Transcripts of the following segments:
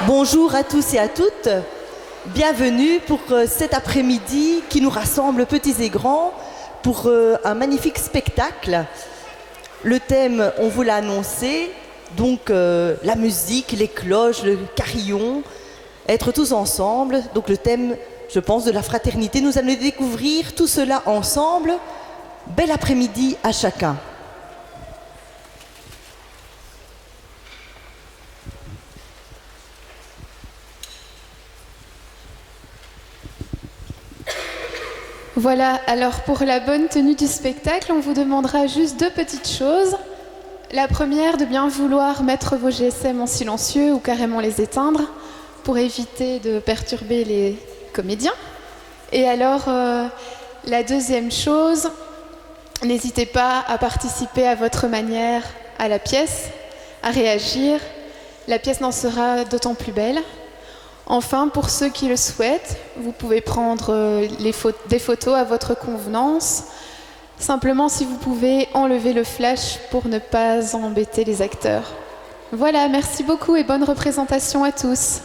Bonjour à tous et à toutes, bienvenue pour cet après-midi qui nous rassemble petits et grands pour un magnifique spectacle. Le thème, on vous l'a annoncé, donc la musique, les cloches, le carillon, être tous ensemble. Donc le thème, je pense, de la fraternité. Nous allons découvrir tout cela ensemble. Bel après-midi à chacun. Voilà, alors pour la bonne tenue du spectacle, on vous demandera juste deux petites choses. La première, de bien vouloir mettre vos GSM en silencieux ou carrément les éteindre pour éviter de perturber les comédiens. Et alors, la deuxième chose, n'hésitez pas à participer à votre manière à la pièce, à réagir. La pièce n'en sera d'autant plus belle. Enfin, pour ceux qui le souhaitent, vous pouvez prendre des photos à votre convenance. Simplement, si vous pouvez, enlever le flash pour ne pas embêter les acteurs. Voilà, merci beaucoup et bonne représentation à tous.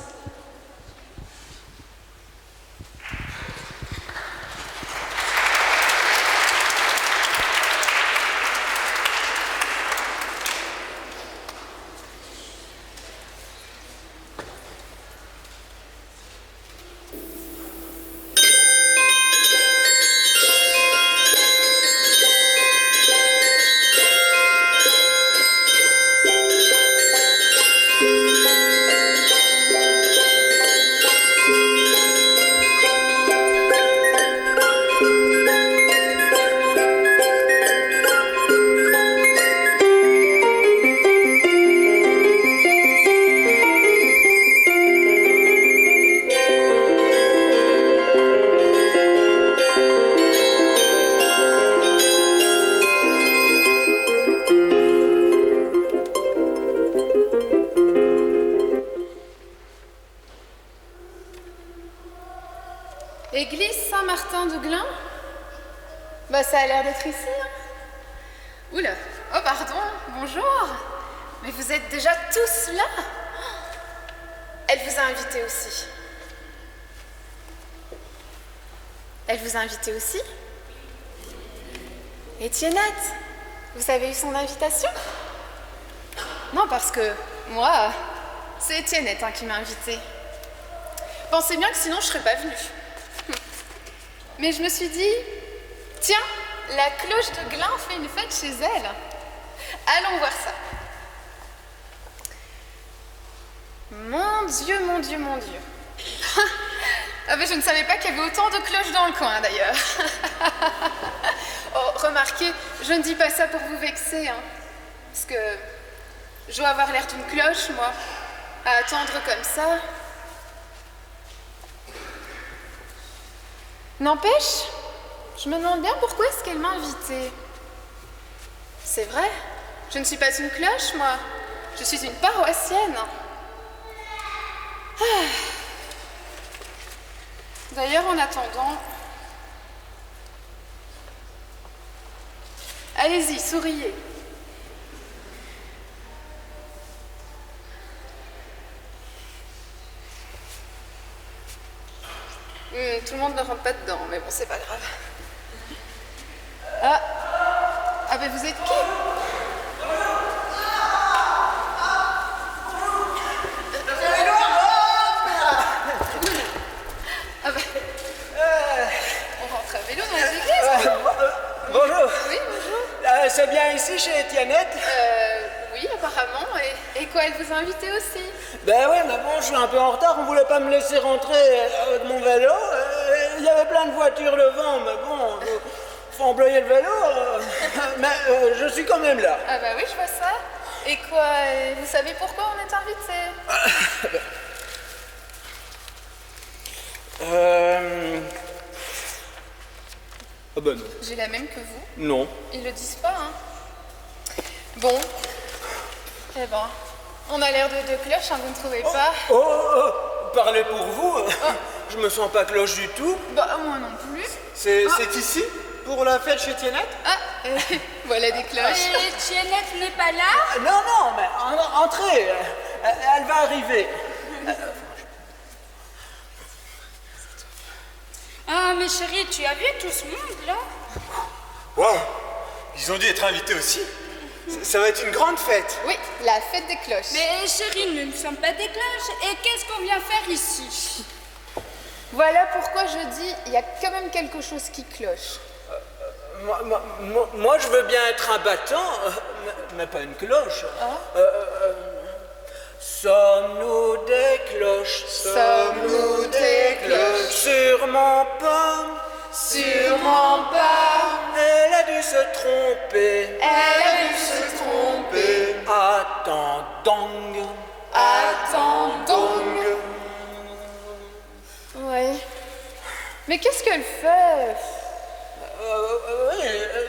Église Saint-Martin-de-Glun? Bah ça a l'air d'être ici. Hein. Oula, oh pardon, bonjour. Mais vous êtes déjà tous là? Elle vous a invité aussi. Elle vous a invité aussi? Étiennette, vous avez eu son invitation? Non, parce que moi, c'est Étiennette qui m'a invitée. Pensez bien que sinon je serais pas venue. Mais je me suis dit, tiens, la cloche de Glun fait une fête chez elle. Allons voir ça. Mon Dieu, mon Dieu, mon Dieu. Ah ben, je ne savais pas qu'il y avait autant de cloches dans le coin d'ailleurs. Oh, remarquez, je ne dis pas ça pour vous vexer, hein, parce que je dois avoir l'air d'une cloche, moi, à attendre comme ça. N'empêche, je me demande bien pourquoi est-ce qu'elle m'a invitée. C'est vrai, je ne suis pas une cloche, moi. Je suis une paroissienne. Ah. D'ailleurs, en attendant... Allez-y, souriez. Tout le monde ne rentre pas dedans, mais bon, c'est pas grave. Ah, ben vous êtes qui? Ah ben, on rentre à vélo dans les églises. Bonjour. Oui, bonjour. C'est bien ici chez Étiennette? Oui, apparemment. Et quoi, elle vous a invité aussi? Ben oui, mais bon, je suis un peu en retard, on voulait pas me laisser rentrer avec mon vélo. Il y avait plein de voitures devant, mais bon, faut employer le vélo. Mais je suis quand même là. Ah bah oui, je vois ça. Et quoi, vous savez pourquoi on est invité? Ah ben non. J'ai la même que vous. Non. Ils le disent pas, hein. Bon. Eh ben, on a l'air de deux cloches, hein, vous ne trouvez pas? Parlez pour vous. Je me sens pas cloche du tout. Bah, moi non plus. C'est ici, pour la fête chez Étiennette? Ah, voilà des cloches. Et Étiennette n'est pas là? Non, mais entrez. Elle va arriver. Ah, mais chérie, tu as vu tout ce monde, là? Waouh! Ils ont dû être invités aussi. Ça va être une grande fête. Oui, la fête des cloches. Mais chérie, nous ne sommes pas des cloches. Et qu'est-ce qu'on vient faire ici? Voilà pourquoi je dis, il y a quand même quelque chose qui cloche. Moi, je veux bien être un battant, mais pas une cloche. Sommes-nous des cloches? Sommes-nous des cloches? Sûrement pas. Sûrement pas. Elle a dû se tromper. Elle a dû se tromper. Attendons. Attendons. Ouais. Mais qu'est-ce qu'elle fait?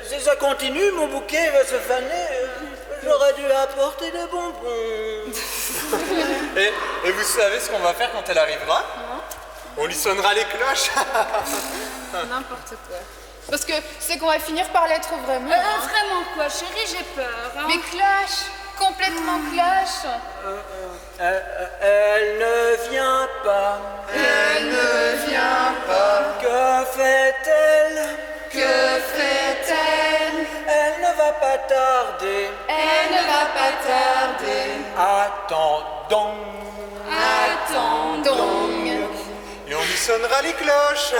Si ça continue, mon bouquet va se faner. J'aurais dû apporter des bonbons. Et vous savez ce qu'on va faire quand elle arrivera? On lui sonnera les cloches. N'importe quoi. Parce que c'est qu'on va finir par l'être vraiment. Vraiment quoi, chérie, j'ai peur. Hein. Mais cloche, complètement cloche. Elle ne vient pas. Elle ne vient pas. Que fait-elle? Que fait-elle? Elle ne va pas tarder. Elle ne va pas tarder. Attendons. Attendons. Et on lui sonnera les cloches.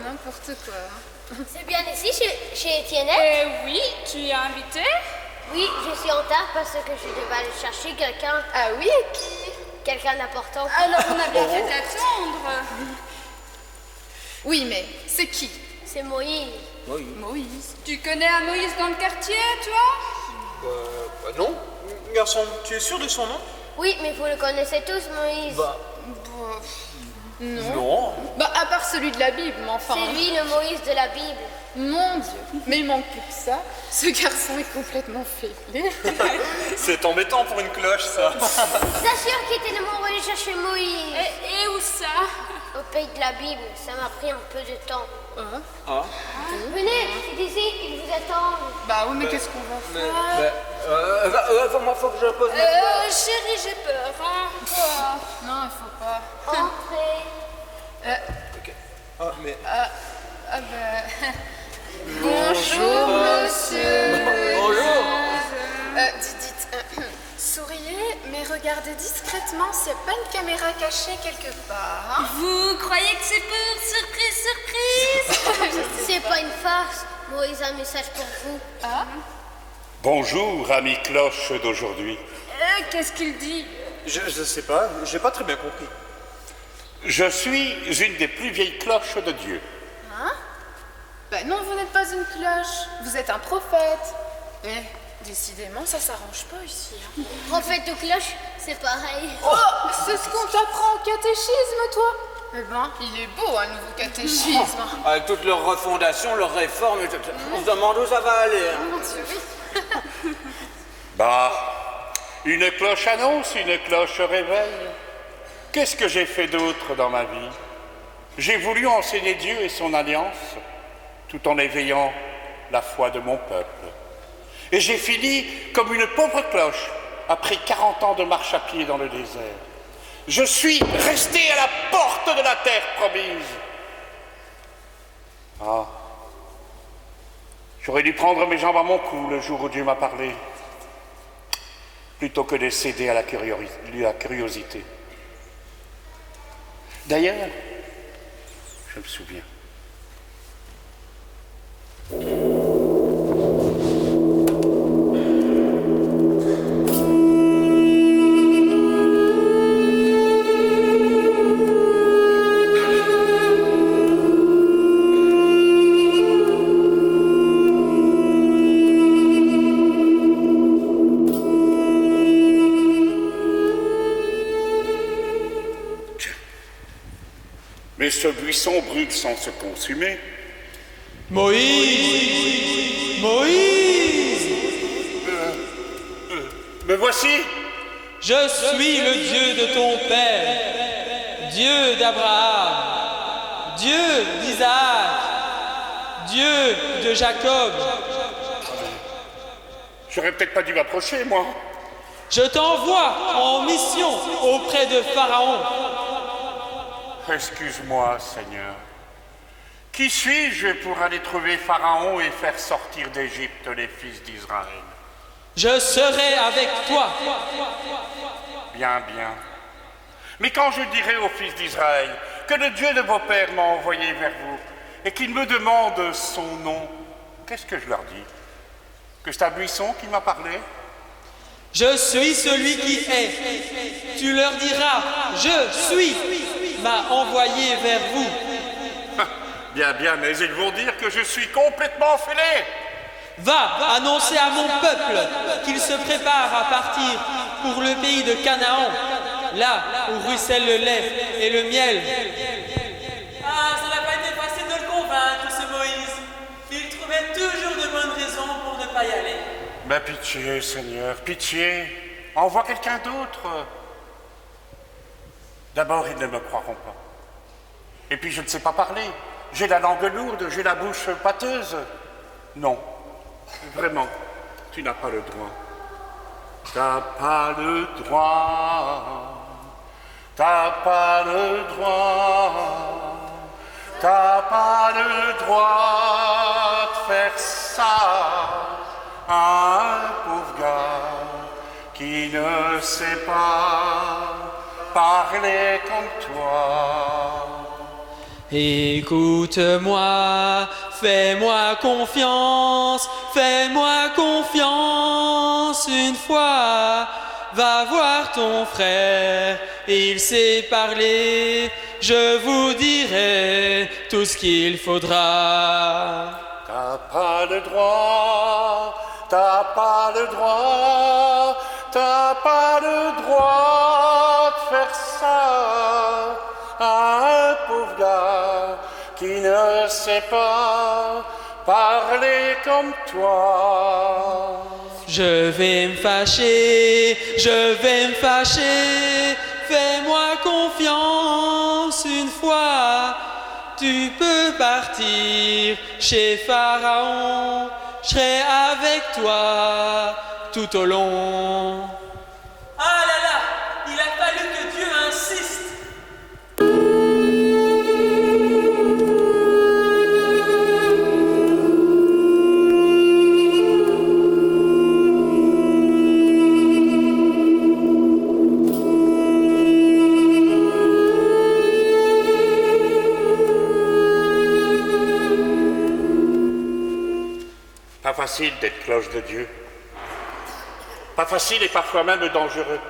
N'importe quoi. C'est bien ici, chez Étienne? Eh oui, tu es invité? Oui, je suis en retard parce que je devais aller chercher quelqu'un. Ah oui, et qui? Quelqu'un d'important. Alors on a bien fait d'attendre. Oui, mais c'est qui? C'est Moïse. Moïse. Tu connais un Moïse dans le quartier, toi? Non. Garçon, tu es sûr de son nom? Oui, mais vous le connaissez tous, Moïse. Non. Bah, à part celui de la Bible, mais enfin. C'est lui le Moïse de la Bible. Mon Dieu. Mais il manque plus que ça. Ce garçon est complètement faiblé. C'est embêtant pour une cloche, ça. T'assures qu'Étienne m'a envoyé chercher Moïse. Et où ça? Au pays de la Bible, ça m'a pris un peu de temps. Venez, c'est ici, ils vous attendent. Bah oui, mais qu'est-ce qu'on va faire? Moi, faut que je pose mes... Chérie, j'ai peur, hein. Non, il faut pas. Entrez. Ah, mais... Ah bah... Bonjour, monsieur. Bonjour. Dites, souriez, mais regardez discrètement s'il n'y a pas une caméra cachée quelque part. Hein. Vous croyez que c'est pour surprise? C'est pas une farce. Moïse a un message pour vous. Bonjour, ami cloche d'aujourd'hui. Qu'est-ce qu'il dit? Je sais pas, j'ai pas très bien compris. Je suis une des plus vieilles cloches de Dieu. Bah non, vous n'êtes pas une cloche. Vous êtes un prophète. Mais décidément, ça s'arrange pas ici. Hein. Prophète ou cloche, c'est pareil. Oh, c'est ce qu'on t'apprend au catéchisme, toi. Eh ben, il est beau, un nouveau catéchisme. Avec toute leur refondation, leur réforme, on se demande où ça va aller. Hein. Mon Dieu, oui. Bah, une cloche annonce, une cloche réveille. Qu'est-ce que j'ai fait d'autre dans ma vie? J'ai voulu enseigner Dieu et son alliance, tout en éveillant la foi de mon peuple. Et j'ai fini comme une pauvre cloche, après 40 ans de marche à pied dans le désert. Je suis resté à la porte de la terre promise. J'aurais dû prendre mes jambes à mon cou le jour où Dieu m'a parlé, plutôt que de céder à la curiosité. D'ailleurs, je me souviens. Mais ce buisson brûle sans se consumer. Moïse! Moïse! Me voici! Je suis le Dieu de ton père, Dieu d'Abraham, Dieu d'Isaac, Dieu de Jacob. J'aurais peut-être pas dû m'approcher, moi. Je t'envoie en mission auprès de Pharaon. Excuse-moi, Seigneur. Qui suis-je pour aller trouver Pharaon et faire sortir d'Égypte les fils d'Israël? Je serai avec toi. Bien, bien. Mais quand je dirai aux fils d'Israël que le Dieu de vos pères m'a envoyé vers vous et qu'il me demande son nom, qu'est-ce que je leur dis? Que c'est un buisson qui m'a parlé? Je suis celui qui est. Tu leur diras, je suis, m'a envoyé vers vous. Bien, bien, mais ils vont dire que je suis complètement fêlé. Va annoncer à mon peuple qu'il se prépare à partir pour le pays de Canaan, là où ruisselle le lait et le miel. Ah, ça n'a pas été facile de le convaincre, ce Moïse. Il trouvait toujours de bonnes raisons pour ne pas y aller. Mais pitié, Seigneur, pitié. Envoie quelqu'un d'autre. D'abord, ils ne me croiront pas. Et puis, je ne sais pas parler. J'ai la langue lourde, j'ai la bouche pâteuse. Non, vraiment, tu n'as pas le droit. T'as pas le droit. T'as pas le droit. T'as pas le droit de faire ça à un pauvre gars qui ne sait pas parler comme toi. Écoute-moi, fais-moi confiance une fois. Va voir ton frère, il sait parler, je vous dirai tout ce qu'il faudra. T'as pas le droit, t'as pas le droit, t'as pas le droit de faire ça à un pauvre gars qui ne sait pas parler comme toi. Je vais me fâcher, fais-moi confiance une fois. Tu peux partir chez Pharaon, je serai avec toi tout au long. Ah là là, il a fallu que Dieu insiste. Pas facile d'être cloche de Dieu. Pas facile et parfois même dangereux.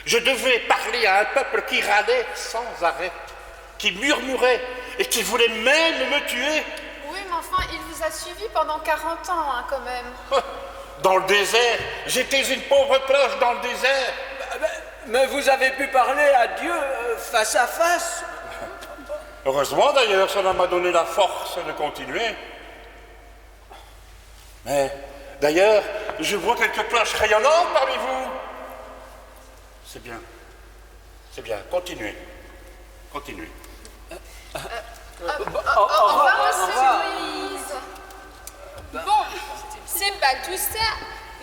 Je devais parler à un peuple qui râlait sans arrêt, qui murmurait et qui voulait même me tuer. Oui, mais enfin, il vous a suivi pendant 40 ans, hein, quand même. Dans le désert, j'étais une pauvre cloche dans le désert. Mais vous avez pu parler à Dieu face à face. Heureusement d'ailleurs, cela m'a donné la force de continuer. Mais d'ailleurs, je vois quelques cloches rayonnantes parmi vous. C'est bien, continuez. Au revoir, monsieur Moïse. Bon, c'est pas tout ça,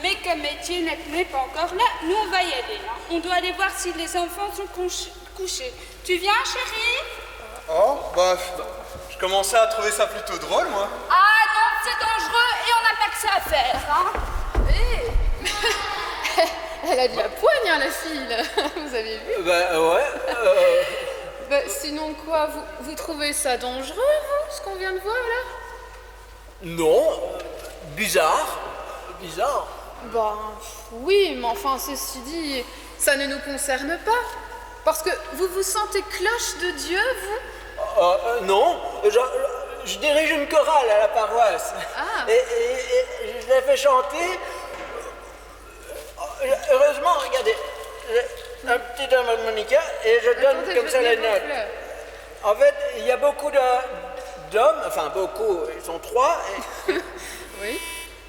mais comme Étienne n'est pas encore là, nous on va y aller. On doit aller voir si les enfants sont couchés. Tu viens, chérie? Oh, bah, je commençais à trouver ça plutôt drôle, moi. Ah non, c'est dangereux et on n'a pas que ça à faire, hein. Elle a de la poigne, hein, la fille, là. Vous avez vu? Ouais. Sinon quoi, vous trouvez ça dangereux, vous, ce qu'on vient de voir, là? Non, bizarre. Bah, oui, mais enfin, ceci dit, ça ne nous concerne pas. Parce que vous vous sentez cloche de Dieu, vous? Non, je dirige une chorale à la paroisse. Ah. Et je l'ai fait chanter. Heureusement, regardez, un petit harmonica et je donne Attendez, comme ça les notes. En fait, il y a beaucoup d'hommes, enfin beaucoup, ils sont 3. Oui.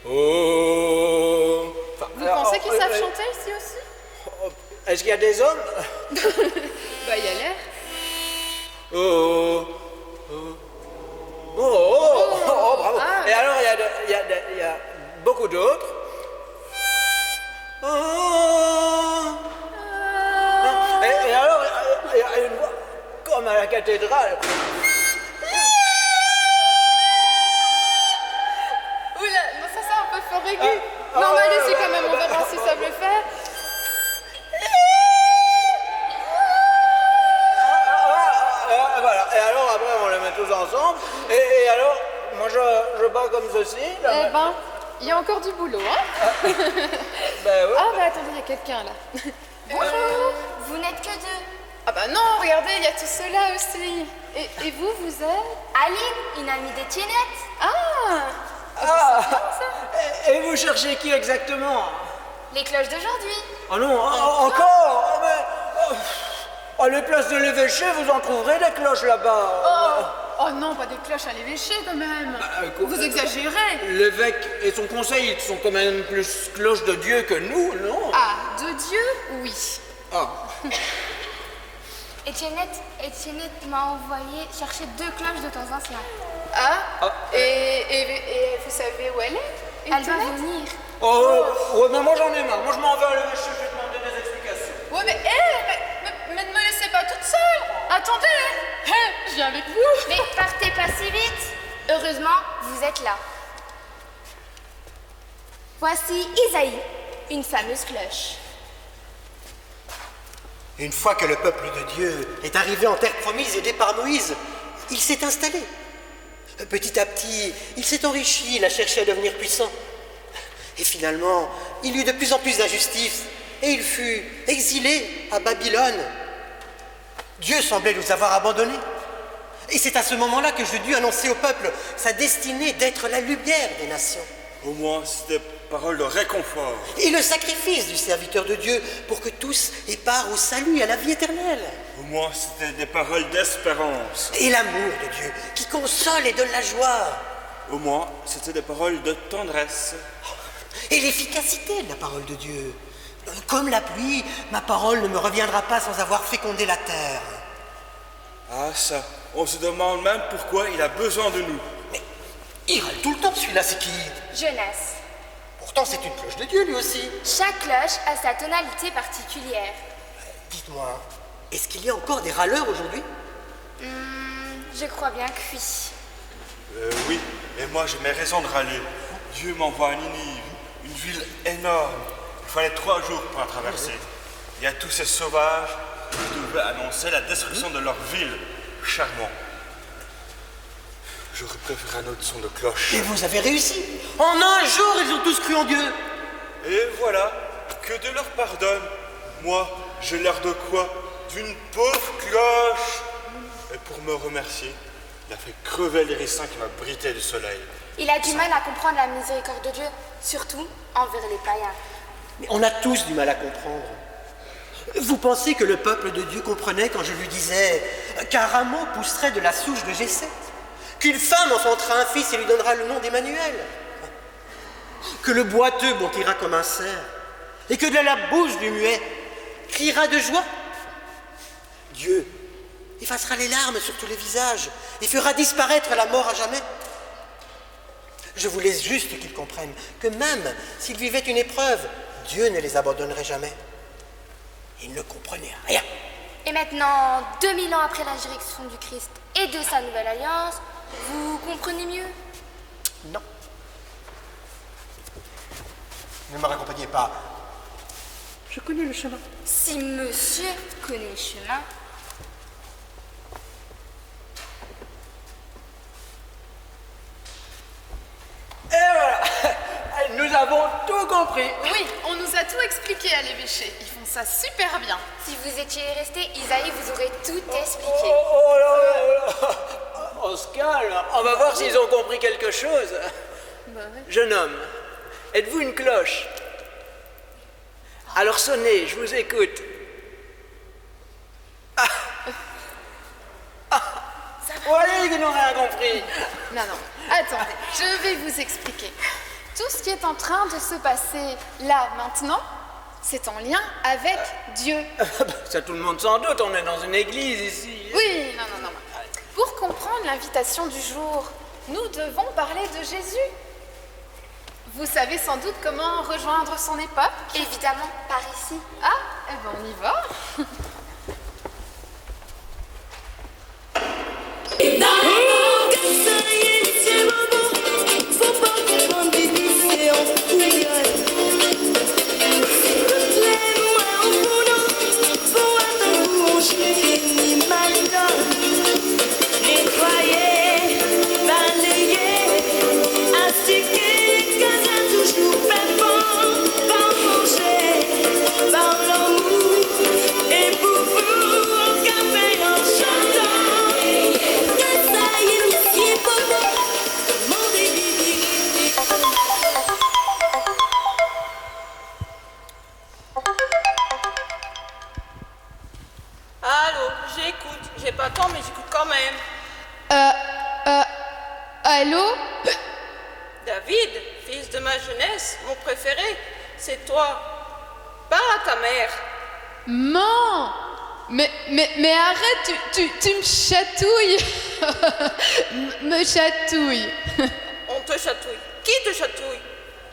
Oh. Vous pensez qu'ils savent chanter ici aussi? Est-ce qu'il y a des hommes? Bah, il y a l'air. Oh, bravo. Ah. Et alors, il y a beaucoup d'autres. Et alors, il y a une voix comme à la cathédrale. Oula, non, ça c'est un peu fort aigu. Non, mais allez-y quand même, on verra si ça le fait. Voilà, et alors après on les met tous ensemble. Et alors, moi je bats comme ceci. Eh ben, il y a encore du boulot, hein. Ben oui. Ah, bah attendez, il y a quelqu'un là. Bonjour. Vous n'êtes que deux. Ah bah non, regardez, il y a tout cela aussi. Et vous, vous êtes Aline, une amie d'Étiennette. Et vous cherchez qui exactement? Les cloches d'aujourd'hui. Oh non, encore à les places de l'évêché, vous en trouverez des cloches là-bas. Oh non, pas des cloches à l'évêché quand même. Vous exagérez. L'évêque et son conseil, ils sont quand même plus cloches de Dieu que nous, non? Ah, de Dieu, oui. Ah. Étiennette m'a envoyé chercher 2 cloches de temps ancien. Et vous savez où elle est? Elle va Étiennette venir. Ouais, mais moi j'en ai marre. Moi je m'en vais à l'évêché, je vais demander des explications. Ouais, mais ne me laissez pas toute seule. Attendez, je viens avec vous. Mais partez pas si vite. Heureusement, vous êtes là. Voici Isaïe, une fameuse cloche. Une fois que le peuple de Dieu est arrivé en terre promise aidé par Moïse, il s'est installé. Petit à petit, il s'est enrichi, il a cherché à devenir puissant. Et finalement, il eut de plus en plus d'injustice et il fut exilé à Babylone. Dieu semblait nous avoir abandonnés. Et c'est à ce moment-là que je dus annoncer au peuple sa destinée d'être la lumière des nations. Au moins, c'était parole de réconfort. Et le sacrifice du serviteur de Dieu pour que tous aient part au salut et à la vie éternelle. Au moins, c'était des paroles d'espérance. Et l'amour de Dieu qui console et donne la joie. Au moins, c'était des paroles de tendresse. Et l'efficacité de la parole de Dieu. Comme la pluie, ma parole ne me reviendra pas sans avoir fécondé la terre. Ah ça, on se demande même pourquoi il a besoin de nous. Mais il râle tout le temps celui-là, c'est qui? Jeunesse. Pourtant c'est une cloche de Dieu lui aussi. Chaque cloche a sa tonalité particulière. Dites-moi, est-ce qu'il y a encore des râleurs aujourd'hui? Je crois bien que oui. Oui, mais moi j'ai mes raisons de râler. Dieu m'envoie à Ninive, une ville énorme. Il fallait 3 jours pour la traverser. Il y a tous ces sauvages qui devaient annoncer la destruction de leur ville. Charmant. J'aurais préféré un autre son de cloche. Et vous avez réussi. En un jour, ils ont tous cru en Dieu. Et voilà, que Dieu leur pardonne. Moi, j'ai l'air de quoi? D'une pauvre cloche. Et pour me remercier, il a fait crever l'hérissin qui m'a brité du soleil. Il a du mal à comprendre la miséricorde de Dieu, surtout envers les païens. Mais on a tous du mal à comprendre. Vous pensez que le peuple de Dieu comprenait quand je lui disais qu'un rameau pousserait de la souche de Jessé, qu'une femme enfantera un fils et lui donnera le nom d'Emmanuel, que le boiteux bontira comme un cerf, et que de la bouche du muet criera de joie? Dieu effacera les larmes sur tous les visages et fera disparaître la mort à jamais. Je vous laisse juste qu'ils comprennent que même s'ils vivaient une épreuve, Dieu ne les abandonnerait jamais. Ils ne comprenaient rien. Et maintenant, 2000 ans après la résurrection du Christ et de sa nouvelle alliance, vous comprenez mieux? Non. Ne me raccompagnez pas. Je connais le chemin. Si monsieur connaît le chemin... Et voilà, nous avons tout compris. Oui, on nous a tout expliqué à l'évêché. Ils font ça super bien. Si vous étiez resté, Isaïe vous aurait tout expliqué. Oh là, on se calme. On va voir s'ils ont compris quelque chose. Jeune homme, êtes-vous une cloche? Alors sonnez, je vous écoute. Voilà qu'ils n'ont rien compris. Non, attendez, je vais vous expliquer. Tout ce qui est en train de se passer là, maintenant, c'est en lien avec Dieu. Ça, tout le monde s'en doute, on est dans une église ici. Oui, non. Pour comprendre l'invitation du jour, nous devons parler de Jésus. Vous savez sans doute comment rejoindre son époque? Évidemment, par ici. Ah, eh ben on y va. Allô, j'écoute. J'ai pas le temps, mais j'écoute quand même. Allô? David, fils de ma jeunesse, mon préféré, c'est toi. Parle à ta mère. Maman! Mais arrête, tu me chatouilles. Me chatouille. On te chatouille. Qui te chatouille?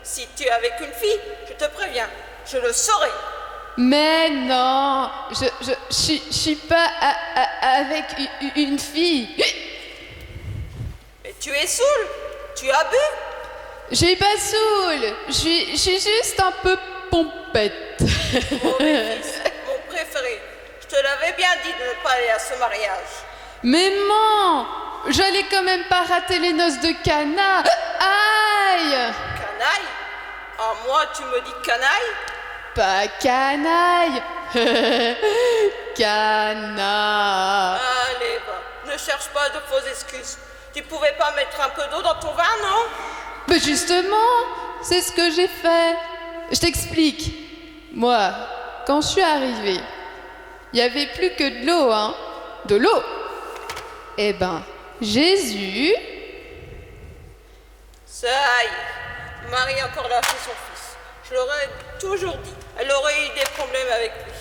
Si tu es avec une fille, je te préviens, je le saurai. Mais non, je suis pas avec une fille. Mais tu es saoul, tu as bu. J'ai pas saoul, je suis juste un peu pompette. Mauvais fils, mon préféré, je te l'avais bien dit de ne pas aller à ce mariage. Mais maman, j'allais quand même pas rater les noces de Cana. Aïe! Canaille? Ah, moi, tu me dis canaille? Pas canaille. Cana. Allez, va, ne cherche pas de fausses excuses. Tu pouvais pas mettre un peu d'eau dans ton vin, non? Mais justement, c'est ce que j'ai fait. Je t'explique. Moi, quand je suis arrivée, il n'y avait plus que de l'eau, hein. De l'eau. Eh ben, Jésus... Ça y est, Marie a encore lâché son fils. Je l'aurais toujours dit. Elle aurait eu des problèmes avec lui.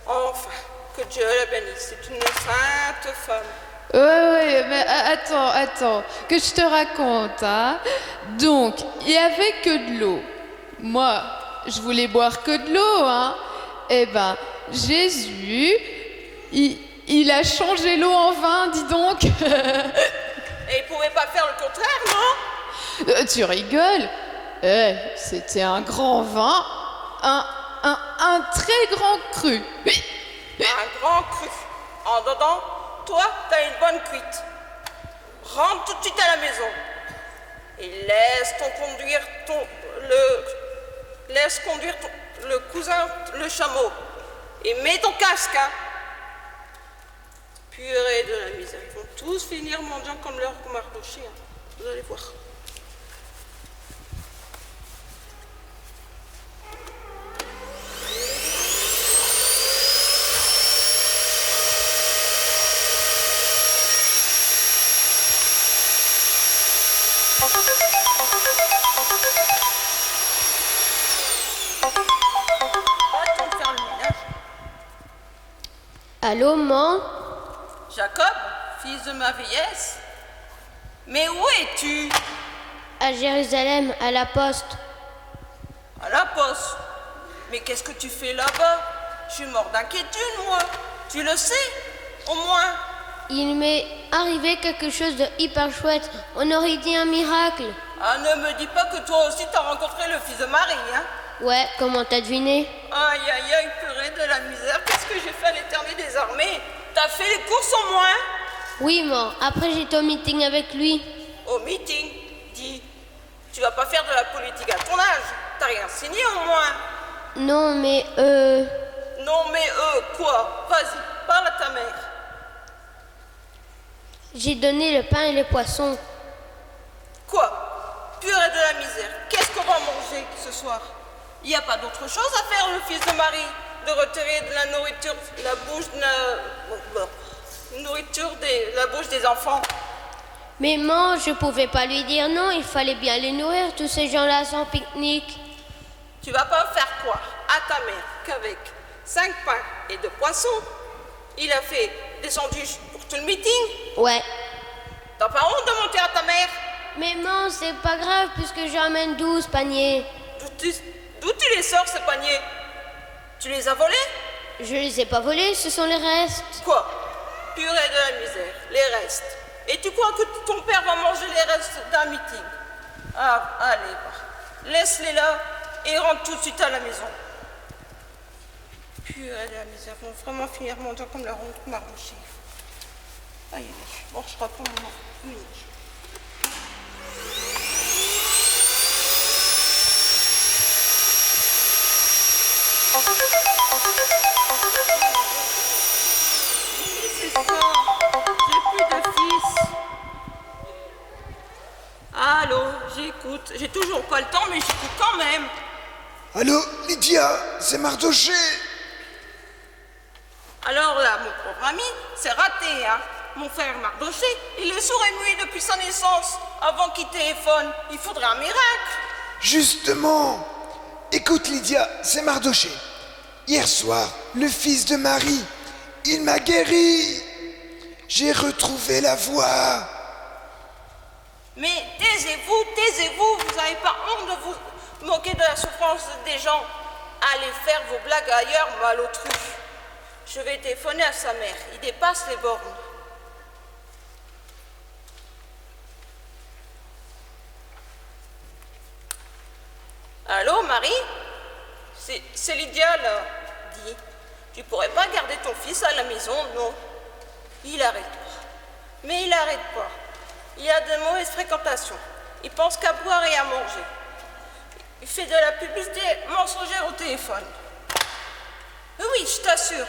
Enfin, que Dieu la bénisse. C'est une sainte femme. Ouais, mais attends, que je te raconte, hein. Donc, il n'y avait que de l'eau. Moi, je voulais boire que de l'eau, hein. Eh ben, Jésus, il a changé l'eau en vin, dis donc. Et il pouvait pas faire le contraire, non? Tu rigoles? C'était un grand vin, un très grand cru. Un grand cru. En dedans, toi, t'as une bonne cuite. Rentre tout de suite à la maison. Et laisse conduire le cousin, le chameau. Et mets ton casque, hein. Purée de la misère. Ils vont tous finir mendiants comme leur Mardoché, hein. Vous allez voir. Allô, maman? Jacob, fils de ma vieillesse. Mais où es-tu? À Jérusalem, à la poste. À la poste? Mais qu'est-ce que tu fais là-bas? Je suis mort d'inquiétude, moi. Tu le sais, au moins. Il m'est arrivé quelque chose de hyper chouette. On aurait dit un miracle. Ah, ne me dis pas que toi aussi t'as rencontré le fils de Marie, hein? Ouais, comment t'as deviné? Aïe, aïe, aïe, purée de la misère. Qu'est-ce que j'ai fait à l'éternel des armées? T'as fait les courses au moins? Oui, maman. Après, j'étais au meeting avec lui. Au meeting? Dis, tu vas pas faire de la politique à ton âge. T'as rien signé au moins? Non, mais Non, mais quoi? Vas-y, parle à ta mère. j'ai donné le pain et les poissons. Quoi? Purée de la misère. Qu'est-ce qu'on va manger ce soir? Il n'y a pas d'autre chose à faire, le fils de Marie, de retirer de la nourriture, la bouche la bouche des enfants. Mais maman, je pouvais pas lui dire non, il fallait bien les nourrir, tous ces gens-là sans pique-nique. Tu vas pas faire croire à ta mère qu'avec 5 pains et 2 poissons, il a fait des sandwichs pour tout le meeting? Ouais. T'as pas honte de monter à ta mère? Mais non, c'est pas grave puisque j'emmène 12 paniers. D'où tu les sors, ces paniers? Tu les as volés? Je les ai pas volés, ce sont les restes. Quoi? Purée de la misère, les restes. Et tu crois que ton père va manger les restes d'un meeting? Ah, allez, va. Laisse-les là et rentre tout de suite à la maison. Purée de la misère, vont vraiment finir mon temps comme la ronde Mardochée. Aïe, aïe, bon, je reprends mon unique. C'est ça, j'ai plus de fils. Allô, j'écoute. J'ai toujours pas le temps, mais j'écoute quand même. Allô, Lydia, c'est Mardochée. Alors là, mon pauvre ami, c'est raté, hein. Mon frère Mardochée, il est sourd et muet depuis sa naissance. Avant qu'il téléphone, il faudrait un miracle. Justement. Écoute, Lydia, c'est Mardochée. Hier soir, le fils de Marie, il m'a guéri. J'ai retrouvé la voix. Mais taisez-vous, vous n'avez pas honte de vous moquer de la souffrance des gens. Allez faire vos blagues ailleurs, malautruche. Je vais téléphoner à sa mère, il dépasse les bornes. Allô, Marie? C'est Lydia, là. Dis, tu pourrais pas garder ton fils à la maison, non? Il arrête pas. Mais il arrête pas. Il a de mauvaises fréquentations. Il pense qu'à boire et à manger. Il fait de la publicité mensongère au téléphone. Oui, je t'assure.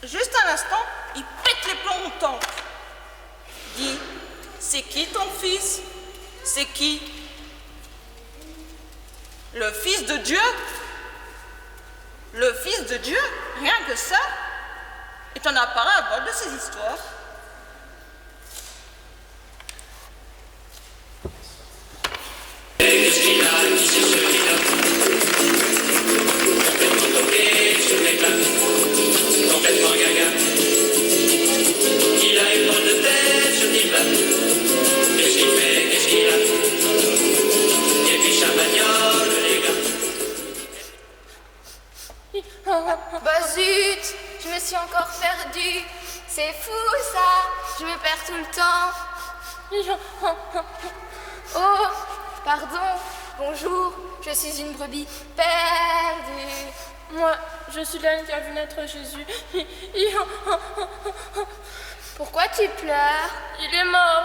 Juste un instant, il pète les plombs au temple. Dis, c'est qui ton fils? C'est qui? Le fils de Dieu? Le fils de Dieu? Rien que ça? Et t'en as parlé à bol de ces histoires? Qu'est-ce qu'il a, qui c'est celui-là? Complètement toqué sur l'éclat, complètement gaga. Il a une drôle de tête, ce type-là. Qu'est-ce qu'il fait, qu'est-ce qu'il a? Et puis champagnol, les gars. Bah zut, je me suis encore perdue. C'est fou ça, je me perds tout le temps. Oh, pardon, bonjour, je suis une brebis perdue. Moi, je suis l'âne qui a vu naître Jésus. Pourquoi tu pleures? Il est mort,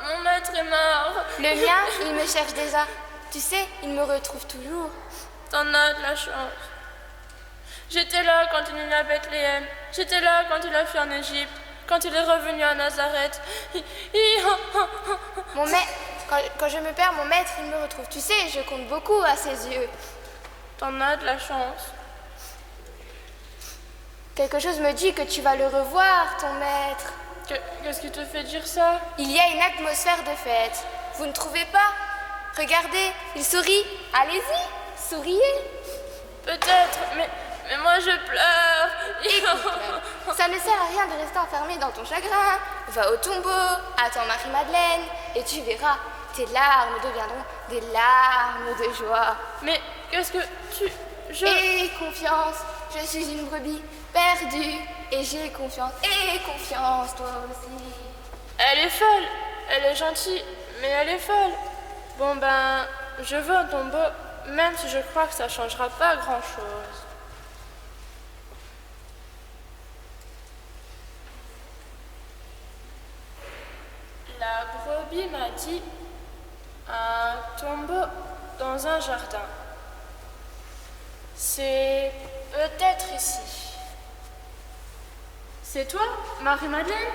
mon maître est mort. Le mien, il me cherche déjà. Tu sais, il me retrouve toujours. T'en as de la chance. J'étais là quand il est né à Bethléem. J'étais là quand il a fui en Égypte. Quand il est revenu à Nazareth. Mon maître, quand je me perds, mon maître, il me retrouve. Tu sais, je compte beaucoup à ses yeux. T'en as de la chance. Quelque chose me dit que tu vas le revoir, ton maître. Qu'est-ce qui te fait dire ça? Il y a une atmosphère de fête. Vous ne trouvez pas? Regardez, il sourit. Allez-y, souriez. Peut-être, mais moi je pleure. Écoute, ça ne sert à rien de rester enfermé dans ton chagrin. Va au tombeau, attends Marie-Madeleine, et tu verras, tes larmes deviendront des larmes de joie. Mais qu'est-ce que tu... Aie confiance, je suis une brebis perdue, et j'ai confiance, aie confiance, toi aussi. Elle est folle, elle est gentille, mais elle est folle. Bon ben, je veux un tombeau, même si je crois que ça changera pas grand-chose. La brebis m'a dit un tombeau dans un jardin. C'est peut-être ici. C'est toi, Marie-Madeleine?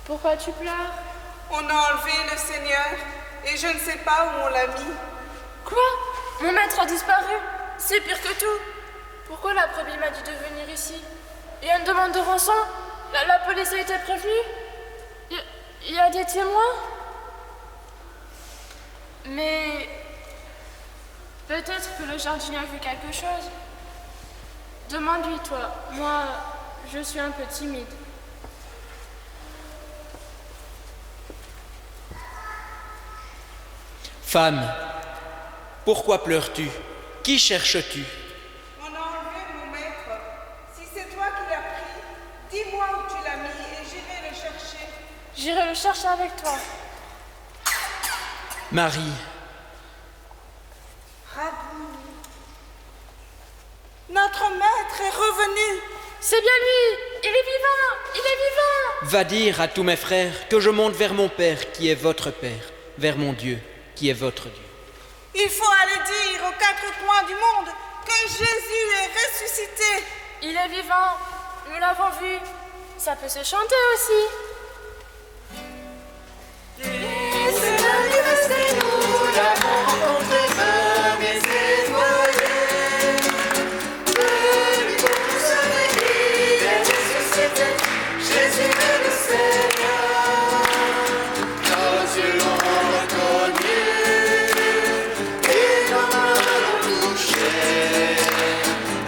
Pourquoi tu pleures? On a enlevé le Seigneur et je ne sais pas où on l'a mis. Quoi? Mon maître a disparu? C'est pire que tout. Pourquoi la brebis m'a dit de venir ici? Il y a une demande de rançon? La police a été prévenue? Il y a des témoins? Mais peut-être que le jardinier a vu quelque chose. Demande-lui, toi. Moi, je suis un peu timide. Femme, pourquoi pleures-tu? Qui cherches-tu? On a enlevé mon maître. Si c'est toi qui l'as pris, dis-moi où tu l'as mis et j'irai le chercher. J'irai le chercher avec toi. Marie, Rabouni. Notre maître est revenu. C'est bien lui. Il est vivant. Il est vivant. va dire à tous mes frères que je monte vers mon Père qui est votre Père, vers mon Dieu qui est votre Dieu. Il faut aller dire aux quatre coins du monde que Jésus est ressuscité. Il est vivant. Nous l'avons vu. Ça peut se chanter aussi. Nous l'avons rencontré comme les étoilés. Venu pour nous sauver, il est ressuscité. Jésus est le Seigneur. Nos yeux l'ont reconnu et nos mains l'ont touché.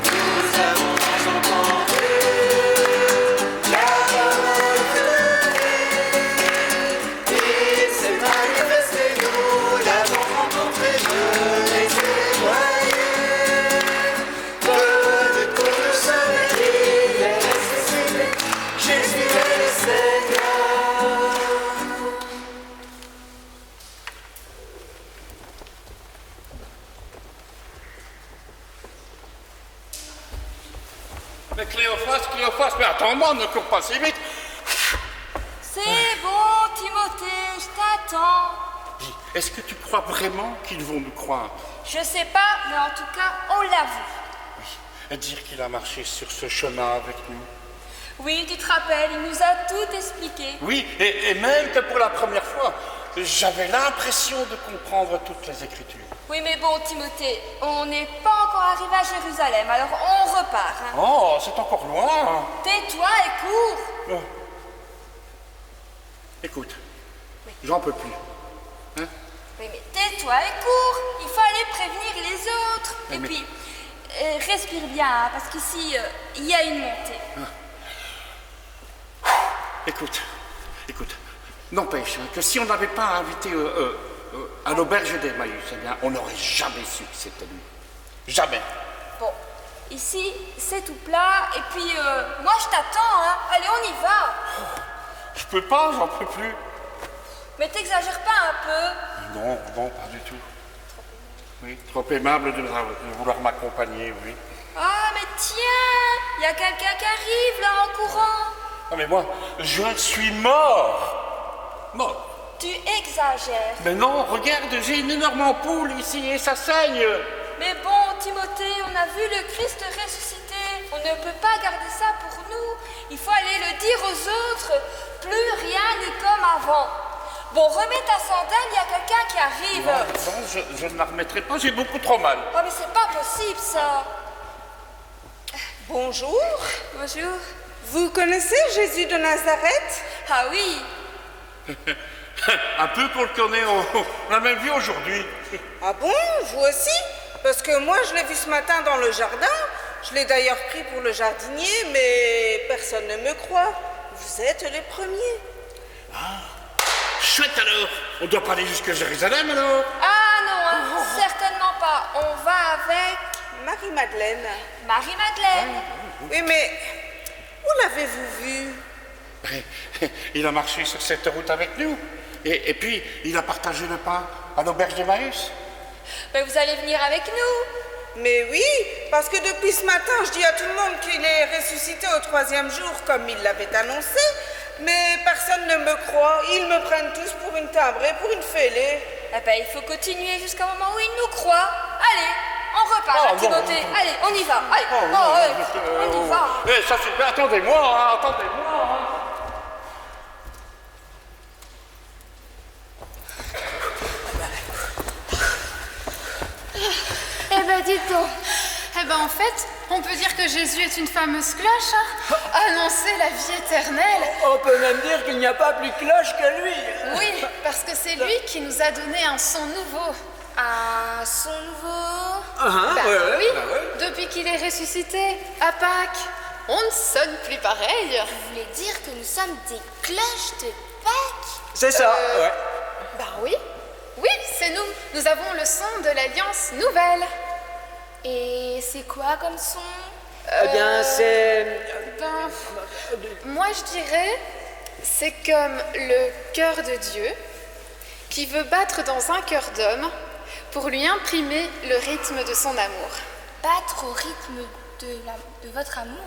Nous avons entendu la parole de Dieu. Il s'est manifesté, nous l'avons rencontré, je l'ai témoigné. Venu pour nous sauver, il est ressuscité. Jésus est le Seigneur. Mais Cléophas, mais attends-moi, ne cours pas si vite. C'est bon, Timothée, je t'attends. Dis, est-ce que tu crois vraiment qu'ils vont nous croire? Je sais pas, mais en tout cas, on l'a vu. Et dire qu'il a marché sur ce chemin avec nous? Oui, tu te rappelles, il nous a tout expliqué. Oui, et même que pour la première fois, j'avais l'impression de comprendre toutes les Écritures. Oui, mais bon, Timothée, on n'est pas encore arrivé à Jérusalem, alors on repart. Hein. Oh, c'est encore loin. Tais-toi et cours. Oh. Écoute, j'en peux plus. Hein? Oui, mais tais-toi et cours. Il fallait prévenir les autres. Oui, et mais... puis, respire bien, hein, parce qu'ici, il y a une montée. Écoute, n'empêche hein, que si on n'avait pas invité à l'auberge d'Emmaüs, eh bien, on n'aurait jamais su que c'était lui. Jamais. Bon, ici, c'est tout plat, et puis, moi, je t'attends, hein. Allez, on y va. Je peux pas, j'en peux plus. Mais t'exagères pas un peu. Non, pas du tout. Oui, trop aimable de vouloir m'accompagner, oui. Ah, mais tiens, il y a quelqu'un qui arrive, là, en courant. Ah, mais moi, je suis mort. Mort. Tu exagères. Mais non, regarde, j'ai une énorme ampoule ici et ça saigne. Mais bon, Timothée, on a vu le Christ ressuscité. On ne peut pas garder ça pour nous. Il faut aller le dire aux autres. Plus rien n'est comme avant. Bon, remets ta sandale, il y a quelqu'un qui arrive. Non, je ne la remettrai pas, j'ai beaucoup trop mal. Oh, mais c'est pas possible, ça. Bonjour. Bonjour. Vous connaissez Jésus de Nazareth? Ah oui. Un peu qu'on le connaît, on l'a même vu aujourd'hui. Ah bon, vous aussi? Parce que moi, je l'ai vu ce matin dans le jardin. Je l'ai d'ailleurs pris pour le jardinier, mais personne ne me croit. Vous êtes les premiers. Ah, chouette alors. On doit pas aller jusqu'à Jérusalem alors? Ah non, hein, certainement pas. On va avec... Marie-Madeleine. Marie-Madeleine. Oui, mais où l'avez-vous vu? Il a marché sur cette route avec nous. Et puis, il a partagé le pain à l'auberge d'Emmaüs. Mais vous allez venir avec nous? Mais oui, parce que depuis ce matin, je dis à tout le monde qu'il est ressuscité au 3e jour, comme il l'avait annoncé. Mais personne ne me croit. Ils me prennent tous pour une timbrée, pour une fêlée. Eh ben, il faut continuer jusqu'au moment où ils nous croient. Allez, on repart, Timothée. Allez, on y va. Allez, on y va. Ça suffit, attendez-moi, attendez-moi. Eh ben, dites donc. Eh ben, en fait, on peut dire que Jésus est une fameuse cloche, hein. Annoncer la vie éternelle. On peut même dire qu'il n'y a pas plus cloche que lui. Oui, parce que c'est lui qui nous a donné un son nouveau. Un son nouveau? Oui, depuis qu'il est ressuscité, à Pâques, on ne sonne plus pareil. Vous voulez dire que nous sommes des cloches de Pâques? C'est ça, ouais. Bah oui. Oui, c'est nous. Nous avons le son de l'Alliance Nouvelle. Et c'est quoi comme son? Eh bien, c'est... Moi, je dirais, c'est comme le cœur de Dieu qui veut battre dans un cœur d'homme pour lui imprimer le rythme de son amour. Battre au rythme de votre amour?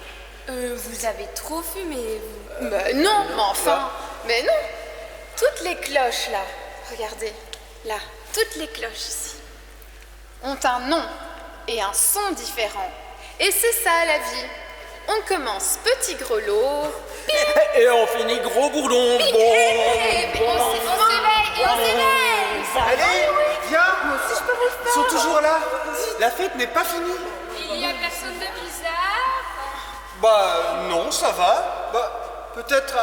Vous avez trop fumé, vous. Non, mais enfin, mais non. Toutes les cloches, là, regardez, là, toutes les cloches ici, ont un nom et un son différent. Et c'est ça, la vie. On commence petit grelot. Et on finit gros bourdon. On s'éveille et on s'éveille. Allez, viens. Moi aussi, je peux le faire. Ils sont toujours là. La fête n'est pas finie. Il y a personne de bizarre? Bah non, ça va. Bah, peut-être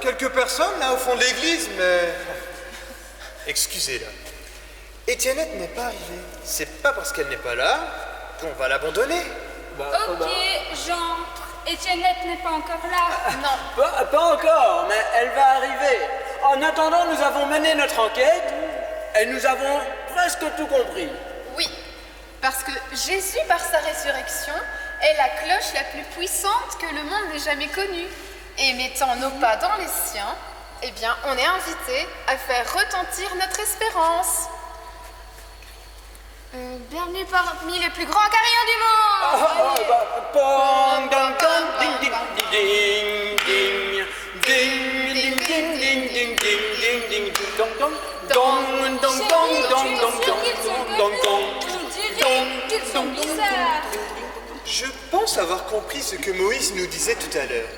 quelques personnes là au fond de l'église, mais... Excusez-la. Étiennette n'est pas arrivée. C'est pas parce qu'elle n'est pas là qu'on va l'abandonner. Ok, j'entre. Étiennette n'est pas encore là. Non. Pas encore, mais elle va arriver. En attendant, nous avons mené notre enquête et nous avons presque tout compris. Oui, parce que Jésus, par sa résurrection, est la cloche la plus puissante que le monde n'ait jamais connue. Et mettant nos pas dans les siens, eh bien, on est invité à faire retentir notre espérance. Bienvenue parmi les plus grands carillons du monde. Dong, dong, dong, ding, ding, ding, ding, ding, ding, ding, ding, ding, ding, ding, ding, dong, dong, dong, dong, dong, dong, dong, dong, dong, Qu'ils sont bizarres. Je pense avoir compris ce que Moïse nous disait tout à l'heure.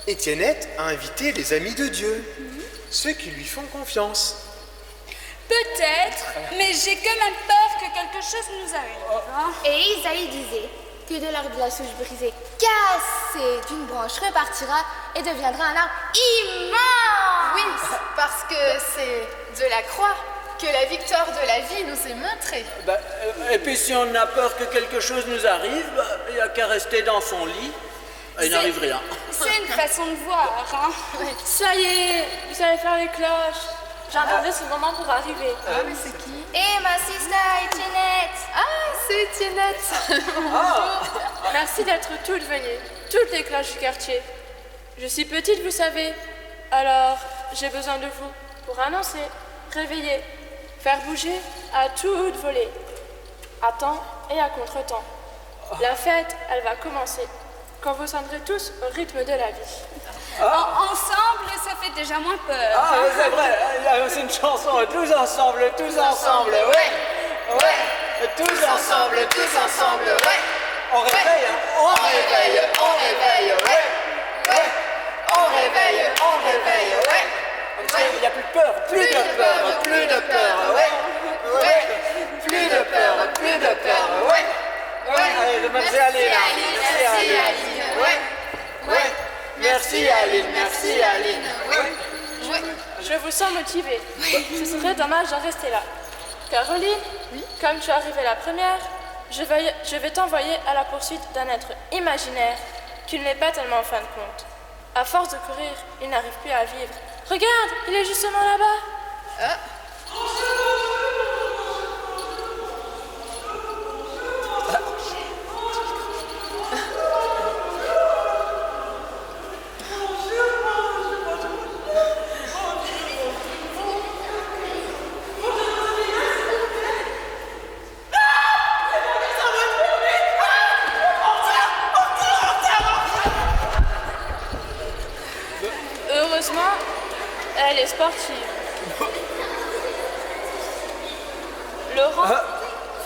Étiennette a invité les amis de Dieu, ceux qui lui font confiance. Peut-être, mais j'ai quand même peur que quelque chose nous arrive. Et Isaïe disait que de l'arbre de la souche brisée, cassé d'une branche, repartira et deviendra un arbre immense. Oui, parce que c'est de la croix que la victoire de la vie nous est montrée. Et puis si on a peur que quelque chose nous arrive, il n'y a qu'à rester dans son lit et il n'arrive rien. C'est une façon de voir, hein. Ça y est, vous allez faire les cloches. J'attendais ce moment pour arriver. Mais c'est qui? Et ma sister Étiennette. Ah, c'est Étiennette. Merci d'être toutes venues, toutes les cloches du quartier. Je suis petite, vous savez. Alors, j'ai besoin de vous pour annoncer, réveiller, faire bouger à toute volée, à temps et à contre-temps. La fête, elle va commencer quand vous sonnerez tous au rythme de la vie. Ensemble, ça fait déjà moins peur. Ah, c'est vrai, c'est une chanson, tous ensemble, ouais. Tous ensemble, ouais. On réveille, on réveille, ouais. On réveille, ouais. Il n'y a plus de peur, plus de peur, ouais. Plus de peur, ouais. Allez, merci Aline, ouais. Merci Aline. Je vous sens motivée. Ce serait dommage d'en rester là. Caroline, comme tu es arrivée la première, je vais t'envoyer à la poursuite d'un être imaginaire qui ne l'est pas tellement en fin de compte. À force de courir, il n'arrive plus à vivre. Regarde, il est justement là-bas. Heureusement, elle est sportive. Laurent,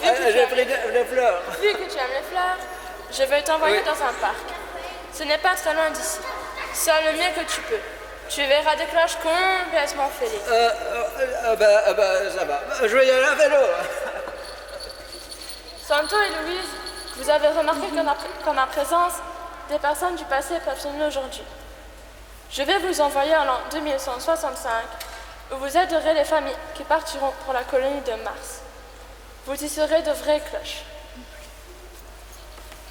j'ai pris des fleurs. Vu que tu aimes les fleurs, je vais t'envoyer dans un parc. Ce n'est pas très loin d'ici. Sois le mieux que tu peux. Tu verras des cloches complètement fêlées. Ça va. Je vais y aller à vélo. Santo et Louise, vous avez remarqué qu'en ma présence, des personnes du passé peuvent sonner aujourd'hui. Je vais vous envoyer en l'an 2165, où vous aiderez les familles qui partiront pour la colonie de Mars. Vous y serez de vraies cloches.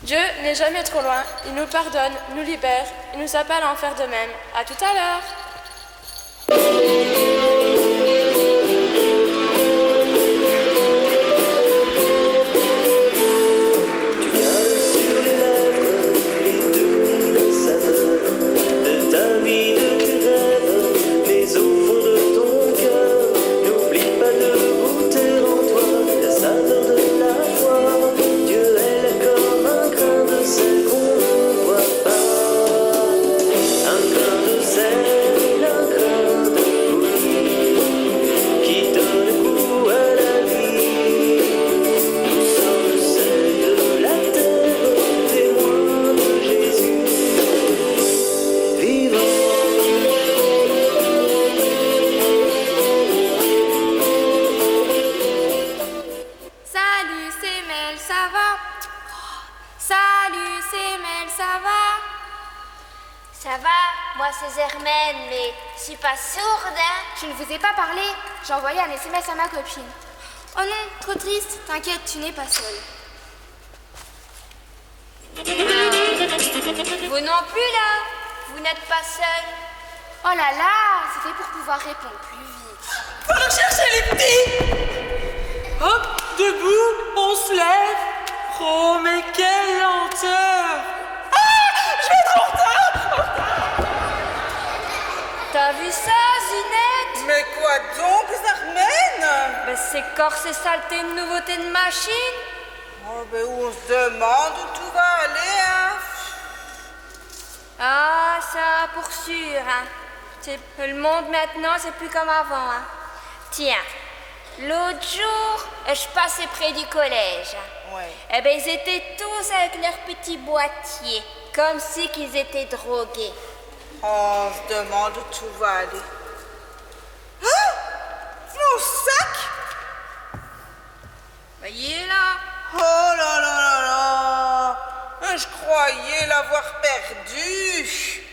Dieu n'est jamais trop loin, il nous pardonne, nous libère, il nous appelle à en faire de même. À tout à l'heure. Ça va, moi c'est Germaine, mais je suis pas sourde, hein. Je ne vous ai pas parlé. J'ai envoyé un SMS à ma copine. Oh non, trop triste. T'inquiète, tu n'es pas seule. Vous non plus là, vous n'êtes pas seule. Oh là là, c'était pour pouvoir répondre plus vite. Faut aller chercher les petits. Hop, debout, on se lève. Oh, mais quelle lenteur. Ah, je vais être en retard. T'as vu ça, Zinette? Mais quoi donc, Germaine? Ben c'est corse et saleté de nouveauté de machine. Oh, ben on se demande où tout va aller, hein. Ah, ça, pour sûr, hein. Le monde maintenant, c'est plus comme avant, hein. Tiens, l'autre jour, je passais près du collège. Ouais. Eh ben, ils étaient tous avec leurs petits boîtiers, comme si qu'ils étaient drogués. Oh, on se demande où tout va aller. Ah! Mon sac! Ben, il est là. Oh là là là là! Je croyais l'avoir perdu.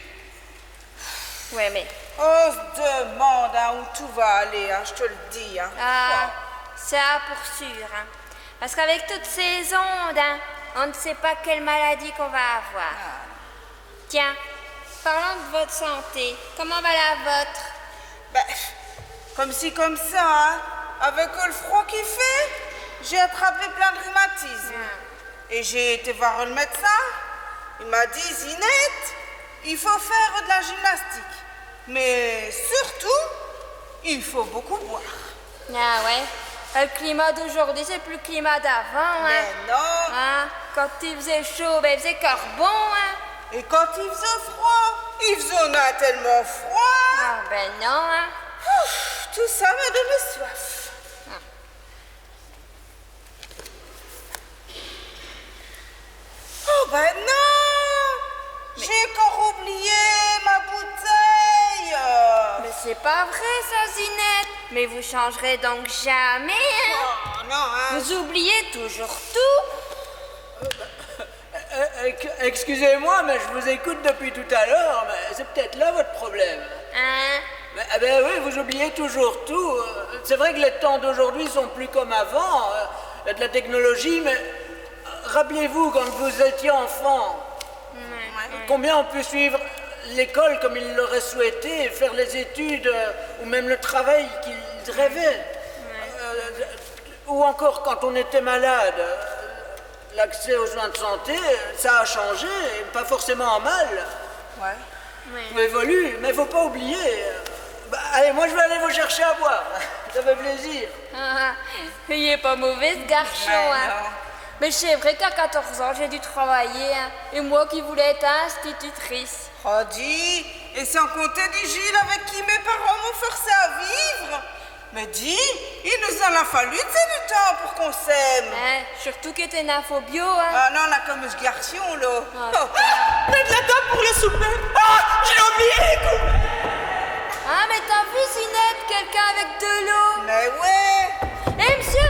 Ouais, mais... On se demande hein, où tout va aller, hein, je te le dis. Hein. Ah, ça pour sûr. Hein. Parce qu'avec toutes ces ondes, hein, on ne sait pas quelle maladie qu'on va avoir. Tiens, parlons de votre santé. Comment va la vôtre? Ben, comme ci, comme ça, hein. Avec le froid qu'il fait, j'ai attrapé plein de rhumatisme. Et j'ai été voir le médecin. Il m'a dit, Zinette, il faut faire de la gymnastique. Mais surtout, il faut beaucoup boire. Ah ouais. Le climat d'aujourd'hui, c'est plus le climat d'avant. Mais hein. non. Hein? Quand il faisait chaud, ben il faisait carbon. Hein. Et quand il faisait froid, il faisait tellement froid. Ah ben non. Hein. Ouf, tout ça m'a donné soif. Oh ben non! J'ai encore oublié ma bouteille! Mais c'est pas vrai ça, Zinette! Mais vous changerez donc jamais, hein? Oh, non, hein? Vous oubliez toujours tout? Excusez-moi, mais je vous écoute depuis tout à l'heure, mais c'est peut-être là votre problème. Hein? Ben oui, vous oubliez toujours tout. C'est vrai que les temps d'aujourd'hui sont plus comme avant. Il y a de la technologie, mais rappelez-vous quand vous étiez enfant, combien on peut suivre l'école comme il l'aurait souhaité, faire les études ou même le travail qu'il rêvait. Ou encore quand on était malade, l'accès aux soins de santé, ça a changé, pas forcément en mal. Tout évolue, mais il ne faut pas oublier. Allez, moi je vais aller vous chercher à boire. Ça fait plaisir. Il est pas mauvais ce garçon, hein. Mais c'est vrai qu'à 14 ans, j'ai dû travailler, hein. Et moi qui voulais être institutrice. Oh, dis, et sans compter du Gilles avec qui mes parents m'ont forcé à vivre. Mais dis, il nous en a fallu, du temps pour qu'on s'aime. Surtout que t'es naphobio, hein. Ah non, là, comme ce garçon, là. Mets de la table pour le souper. Ah, j'ai oublié les coups. Ah, mais t'as vu, Zinette, quelqu'un avec de l'eau? Mais ouais. Eh, monsieur,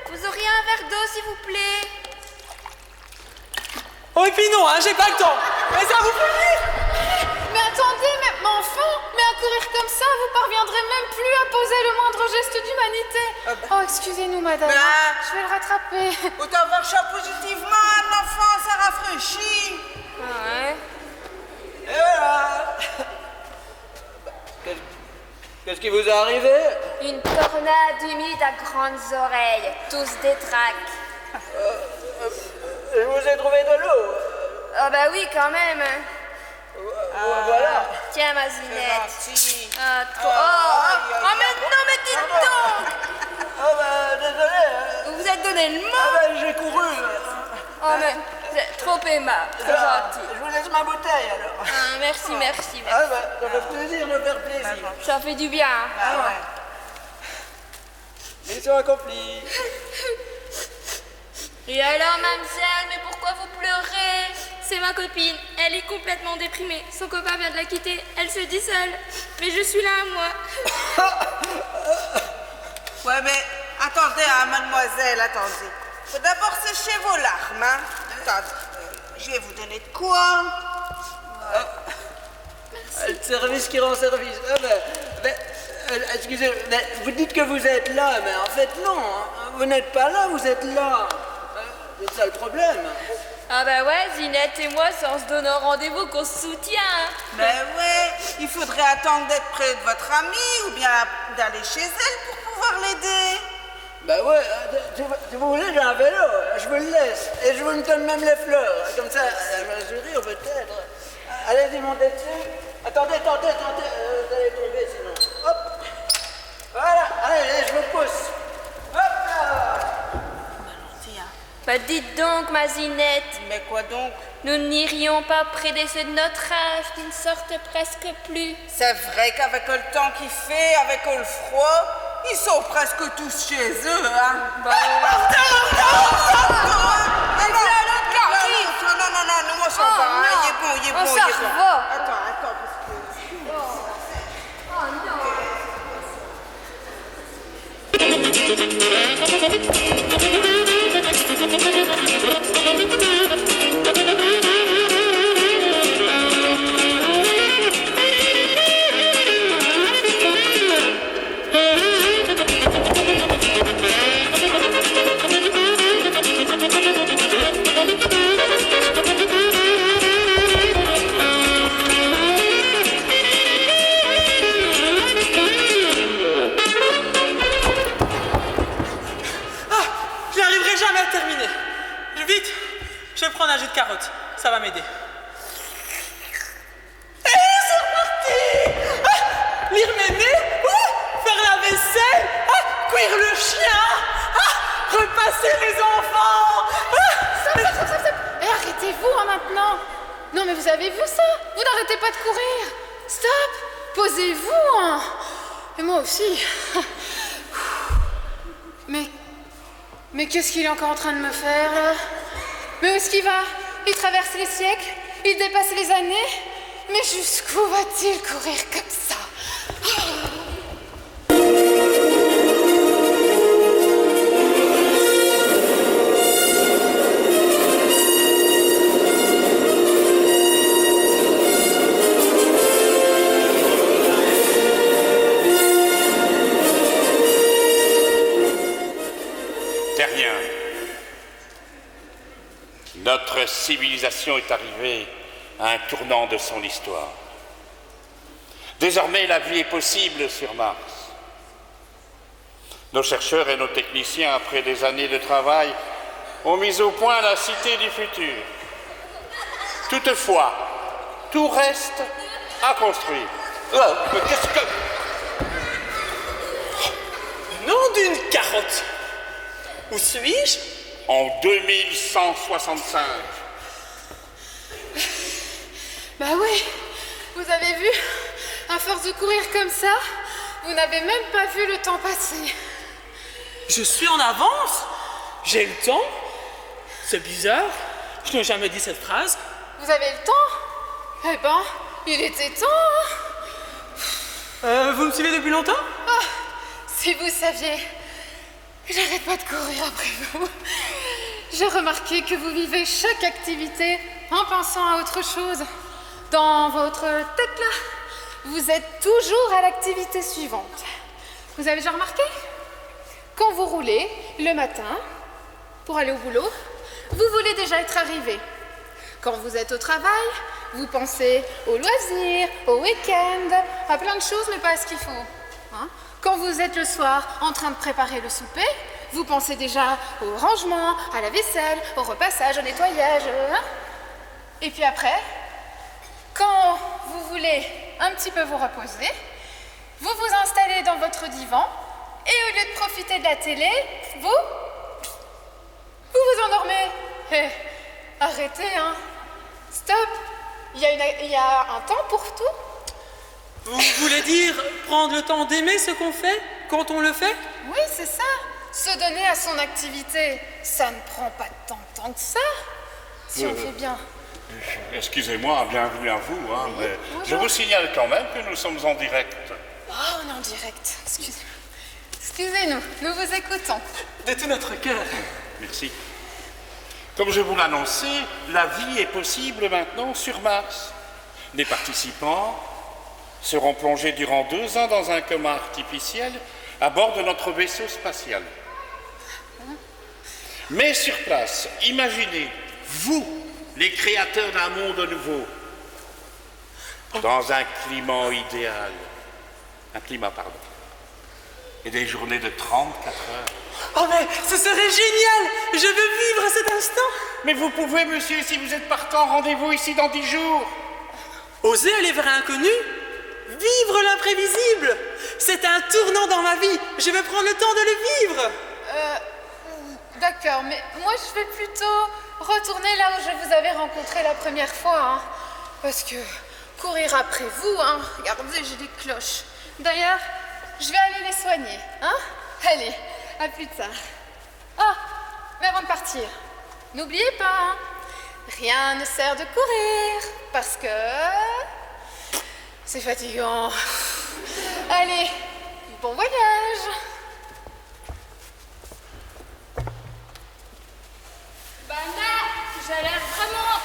vous auriez un verre d'eau, s'il vous plaît? Oh, et puis non, hein, j'ai pas le temps. Mais ça vous fait rire. Mais attendez, mais enfin, mais à courir comme ça, vous parviendrez même plus à poser le moindre geste d'humanité. Oh, excusez-nous, madame. Je vais le rattraper. Autant voir ça positivement, un enfant, ça rafraîchit. Ouais. Et voilà. Qu'est-ce qui vous est arrivé? Une tornade humide à grandes oreilles, tous des tracs. Je vous ai trouvé de l'eau. Ah bah oui, quand même. Voilà. Tiens, ma Zinette. Ah, trop. mais dites donc. Oh bah, désolé. Vous vous êtes donné le mot. Ah bah, j'ai couru. Oh, mais vous êtes trop aimable, trop gentil. Je vous laisse ma bouteille, alors. Ah, merci. Ah bah, ça fait plaisir de me faire plaisir. Ça fait du bien. Ah ouais. Mission accomplie. Et alors, mademoiselle, mais pourquoi vous pleurez? C'est ma copine, elle est complètement déprimée. Son copain vient de la quitter, elle se dit seule. Mais je suis là, moi. Ouais, mais attendez, hein, mademoiselle, attendez. Faut d'abord sécher vos larmes, hein. Attendez, je vais vous donner de quoi. Le service qui rend service. Excusez, vous dites que vous êtes là, mais en fait non. Vous n'êtes pas là, vous êtes là. C'est ça le problème. Ah bah ouais, Zinette et moi, c'est en se donnant rendez-vous qu'on se soutient. Ben ouais, il faudrait attendre d'être près de votre amie ou bien d'aller chez elle pour pouvoir l'aider. Ben ouais, si vous voulez, j'ai un vélo, je vous le laisse. Et je vous donne même les fleurs. Comme ça, elle va sourire peut-être. Allez-y, montez dessus. Attendez, vous allez tomber sinon. Hop. Voilà, allez, je vous pousse. Hop là. Bah dites donc, ma Zinette. Mais quoi donc? Nous n'irions pas près de ceux de notre âge qui ne sortent presque plus. C'est vrai qu'avec le temps qu'il fait, avec le froid, ils sont presque tous chez eux, hein. Bah Non, moi ça va, hein. Il est bon. On s'en va. Attends, Vite, je vais prendre un jus de carotte, ça va m'aider. C'est reparti. Lire mémé, faire la vaisselle, cuire le chien, repasser les enfants. Stop. Et arrêtez-vous maintenant. Non mais vous avez vu ça? Vous n'arrêtez pas de courir. Stop. Posez-vous. Et moi aussi. Mais qu'est-ce qu'il est encore en train de me faire là? Mais où est-ce qu'il va? Il traverse les siècles, il dépasse les années. Mais jusqu'où va-t-il courir comme ça? Notre civilisation est arrivée à un tournant de son histoire. Désormais, la vie est possible sur Mars. Nos chercheurs et nos techniciens, après des années de travail, ont mis au point la cité du futur. Toutefois, tout reste à construire. Mais qu'est-ce que... Nom d'une carotte! Où suis-je? En 2165. Bah oui, vous avez vu, à force de courir comme ça, vous n'avez même pas vu le temps passer. Je suis en avance? J'ai le temps? C'est bizarre, je n'ai jamais dit cette phrase. Vous avez le temps? Eh ben, il était temps. Vous me suivez depuis longtemps? Oh, si vous saviez, j'arrête pas de courir après vous. J'ai remarqué que vous vivez chaque activité en pensant à autre chose. Dans votre tête là, vous êtes toujours à l'activité suivante. Vous avez déjà remarqué? Quand vous roulez le matin pour aller au boulot, vous voulez déjà être arrivé. Quand vous êtes au travail, vous pensez aux loisirs, au week-end, à plein de choses, mais pas à ce qu'il faut. Hein? Quand vous êtes le soir en train de préparer le souper, vous pensez déjà au rangement, à la vaisselle, au repassage, au nettoyage. Hein? Et puis après, quand vous voulez un petit peu vous reposer, vous vous installez dans votre divan et au lieu de profiter de la télé, vous vous endormez. Hé, arrêtez, hein. Stop. Il y a un temps pour tout. Vous voulez dire prendre le temps d'aimer ce qu'on fait quand on le fait? Oui, c'est ça. Se donner à son activité, ça ne prend pas tant de temps que ça, si on fait bien. Excusez-moi, bienvenue à vous, hein, mais je vous signale quand même que nous sommes en direct. Oh, on est en direct. Excusez-nous, nous vous écoutons. De tout notre cœur. Merci. Comme je vous l'annonçais, la vie est possible maintenant sur Mars. Les participants seront plongés durant 2 ans dans un coma artificiel à bord de notre vaisseau spatial. Mais sur place, imaginez, vous, les créateurs d'un monde nouveau, dans un climat idéal, et des journées de 34 heures. Oh mais ce serait génial! Je veux vivre cet instant! Mais vous pouvez, monsieur, si vous êtes partant, rendez-vous ici dans 10 jours. Oser aller vers l'inconnu? Vivre l'imprévisible! C'est un tournant dans ma vie! Je veux prendre le temps de le vivre! D'accord, mais moi je vais plutôt retourner là où je vous avais rencontré la première fois, hein, parce que courir après vous, hein, regardez, j'ai des cloches. D'ailleurs, je vais aller les soigner, hein? Allez, à plus tard. Oh, mais avant de partir, n'oubliez pas, hein, rien ne sert de courir, parce que c'est fatigant. Allez, bon voyage. J'ai l'air vraiment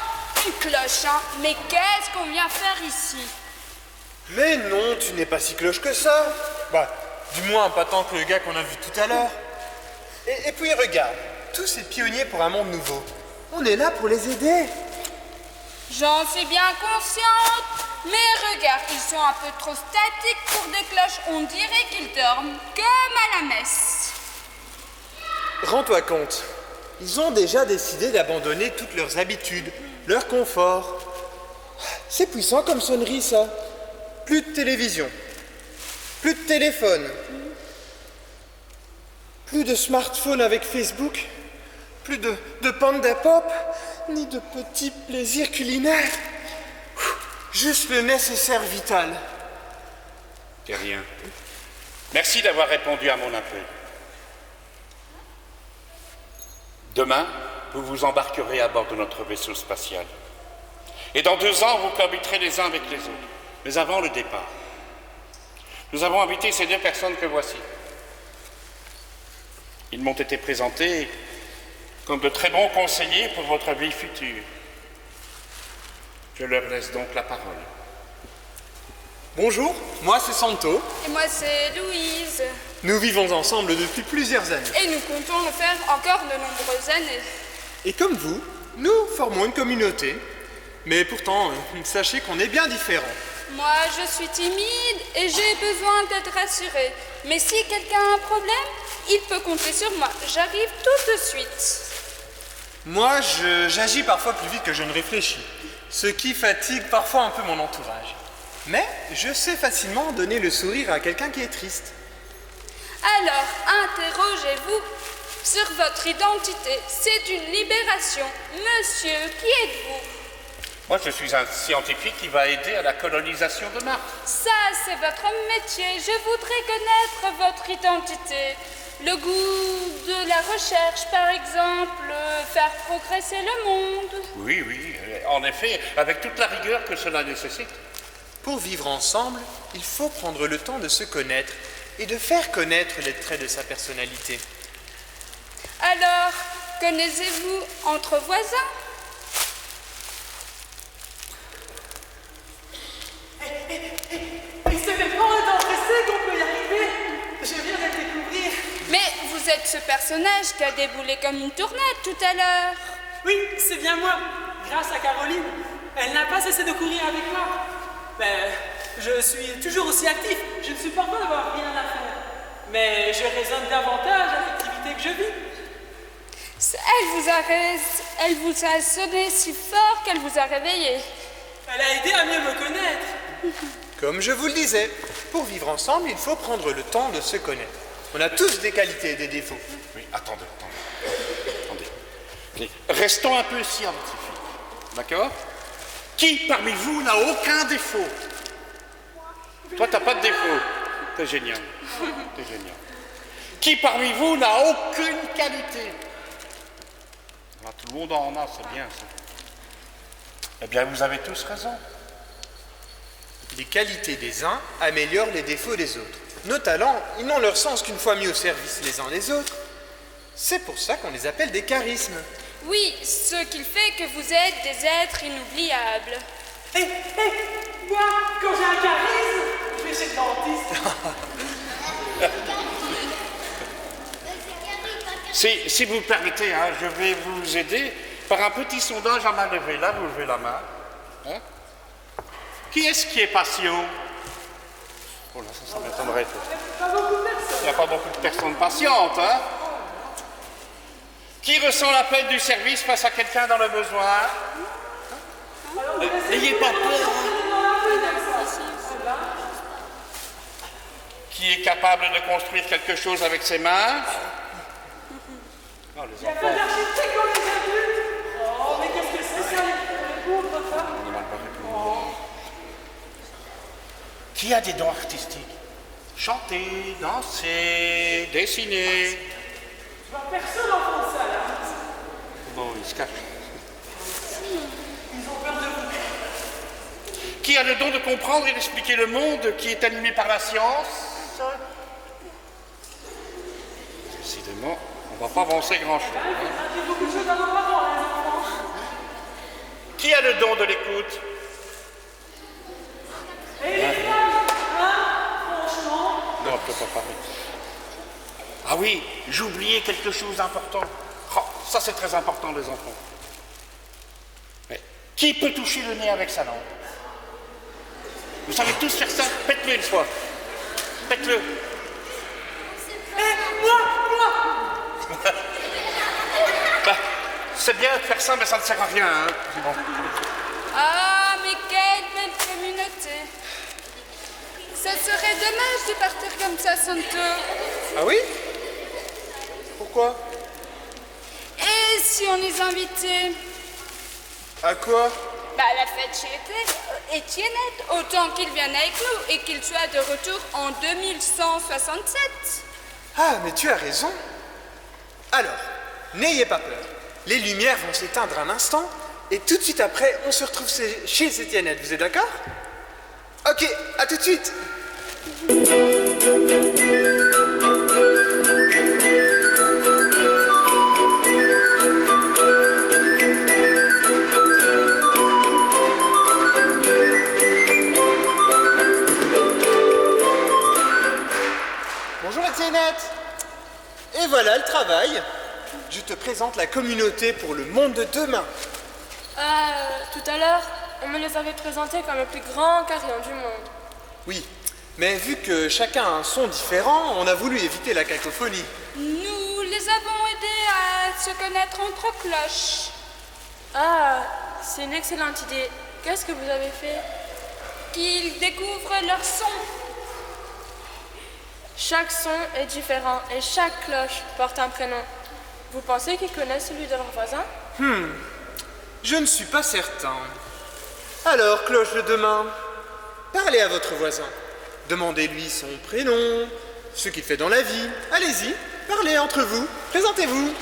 une cloche, hein. Mais qu'est-ce qu'on vient faire ici? Mais non, tu n'es pas si cloche que ça. Bah, du moins pas tant que le gars qu'on a vu tout à l'heure. Et puis regarde, tous ces pionniers pour un monde nouveau. On est là pour les aider. J'en suis bien consciente. Mais regarde, ils sont un peu trop statiques pour des cloches. On dirait qu'ils dorment comme à la messe. Rends-toi compte. Ils ont déjà décidé d'abandonner toutes leurs habitudes, leur confort. C'est puissant comme sonnerie, ça. Plus de télévision, plus de téléphone, plus de smartphone avec Facebook, plus de Panda Pop, ni de petits plaisirs culinaires. Juste le nécessaire vital. C'est rien. Merci d'avoir répondu à mon appel. Demain, vous vous embarquerez à bord de notre vaisseau spatial. Et dans 2 ans, vous cohabiterez les uns avec les autres. Mais avant le départ, nous avons invité ces 2 personnes que voici. Ils m'ont été présentés comme de très bons conseillers pour votre vie future. Je leur laisse donc la parole. Bonjour, moi c'est Santo. Et moi c'est Louise. Nous vivons ensemble depuis plusieurs années. Et nous comptons le faire encore de nombreuses années. Et comme vous, nous formons une communauté. Mais pourtant, sachez qu'on est bien différents. Moi, je suis timide et j'ai besoin d'être rassurée. Mais si quelqu'un a un problème, il peut compter sur moi. J'arrive tout de suite. Moi, j'agis parfois plus vite que je ne réfléchis, ce qui fatigue parfois un peu mon entourage. Mais je sais facilement donner le sourire à quelqu'un qui est triste. Alors, interrogez-vous sur votre identité. C'est une libération. Monsieur, qui êtes-vous? Moi, je suis un scientifique qui va aider à la colonisation de Mars. Ça, c'est votre métier. Je voudrais connaître votre identité. Le goût de la recherche, par exemple, faire progresser le monde. Oui, en effet, avec toute la rigueur que cela nécessite. Pour vivre ensemble, il faut prendre le temps de se connaître et de faire connaître les traits de sa personnalité. Alors, connaissez-vous entre voisins? Il se fait pas autant pressé qu'on peut y arriver. Je viens de le découvrir. Mais vous êtes ce personnage qui a déboulé comme une tournette tout à l'heure. Oui, c'est bien moi. Grâce à Caroline. Elle n'a pas cessé de courir avec moi. Ben, je suis toujours aussi actif. Je ne supporte pas d'avoir rien à faire. Mais je raisonne davantage à l'activité que je vis. Elle vous a sonné si fort qu'elle vous a réveillé. Elle a aidé à mieux me connaître. Comme je vous le disais, pour vivre ensemble, il faut prendre le temps de se connaître. On a tous des qualités et des défauts. Oui, attendez. Restons un peu scientifiques, d'accord? Qui parmi vous n'a aucun défaut? Toi, t'as pas de défaut. T'es génial. Qui parmi vous n'a aucune qualité? Alors, tout le monde en a, c'est bien ça. Eh bien, vous avez tous raison. Les qualités des uns améliorent les défauts des autres. Nos talents, ils n'ont leur sens qu'une fois mis au service les uns des autres. C'est pour ça qu'on les appelle des charismes. Oui, ce qui fait que vous êtes des êtres inoubliables. Moi, quand j'ai un charisme, je vais chez le dentiste. Si vous permettez, hein, je vais vous aider par un petit sondage à main levée. Là, vous levez la main. Hein? Qui est-ce qui est patient? Oh là, ça m'étonnerait. Il n'y a pas beaucoup de personnes patientes. Hein? Qui ressent la peine du service face à quelqu'un dans le besoin? N'ayez pas peur. Qui est capable de construire quelque chose avec ses mains? Oh, les enfants. Oh, mais qu'est-ce que c'est ça, les pauvres femmes? Qui a des dons artistiques? Chanter, danser, dessiner. Je vois personne en fond de ça, là. Bon, ils se cachent. Ils ont peur de vous. Qui a le don de comprendre et d'expliquer le monde, qui est animé par la science? Décidément, on ne va pas avancer grand-chose. Il y a beaucoup de choses à nos parents, les enfants. Qui a le don de l'écoute? Et les femmes, hein? Franchement. Non, peut pas parler. Ah oui, j'ai oublié quelque chose d'important. Oh, ça, c'est très important, les enfants. Mais qui peut toucher le nez avec sa langue? Vous savez tous faire ça? Faites-le une fois. Faites-le. Moi Bah, c'est bien de faire ça, mais ça ne sert à rien. Hein. Bon. Ah, mais quelle belle communauté. Ça serait dommage de partir comme ça, Santo. Ah oui? Pourquoi? Et si on les invitait? À quoi? Bah, à la fête chez Étiennette, autant qu'il vienne avec nous et qu'il soit de retour en 2167. Ah, mais tu as raison. Alors, n'ayez pas peur. Les lumières vont s'éteindre un instant et tout de suite après, on se retrouve chez Étiennette. Vous êtes d'accord? Ok, à tout de suite. Bonjour Étiennette. Et voilà le travail. Je te présente la communauté pour le monde de demain. Tout à l'heure, on me les avait présentés comme le plus grand carillon du monde. Oui, mais vu que chacun a un son différent, on a voulu éviter la cacophonie. Nous les avons aidés à se connaître entre cloches. Ah, c'est une excellente idée. Qu'est-ce que vous avez fait? Qu'ils découvrent leur son. Chaque son est différent et chaque cloche porte un prénom. Vous pensez qu'ils connaissent celui de leur voisin? Je ne suis pas certain. Alors, cloche de demain, parlez à votre voisin. Demandez-lui son prénom, ce qu'il fait dans la vie. Allez-y, parlez entre vous, présentez-vous.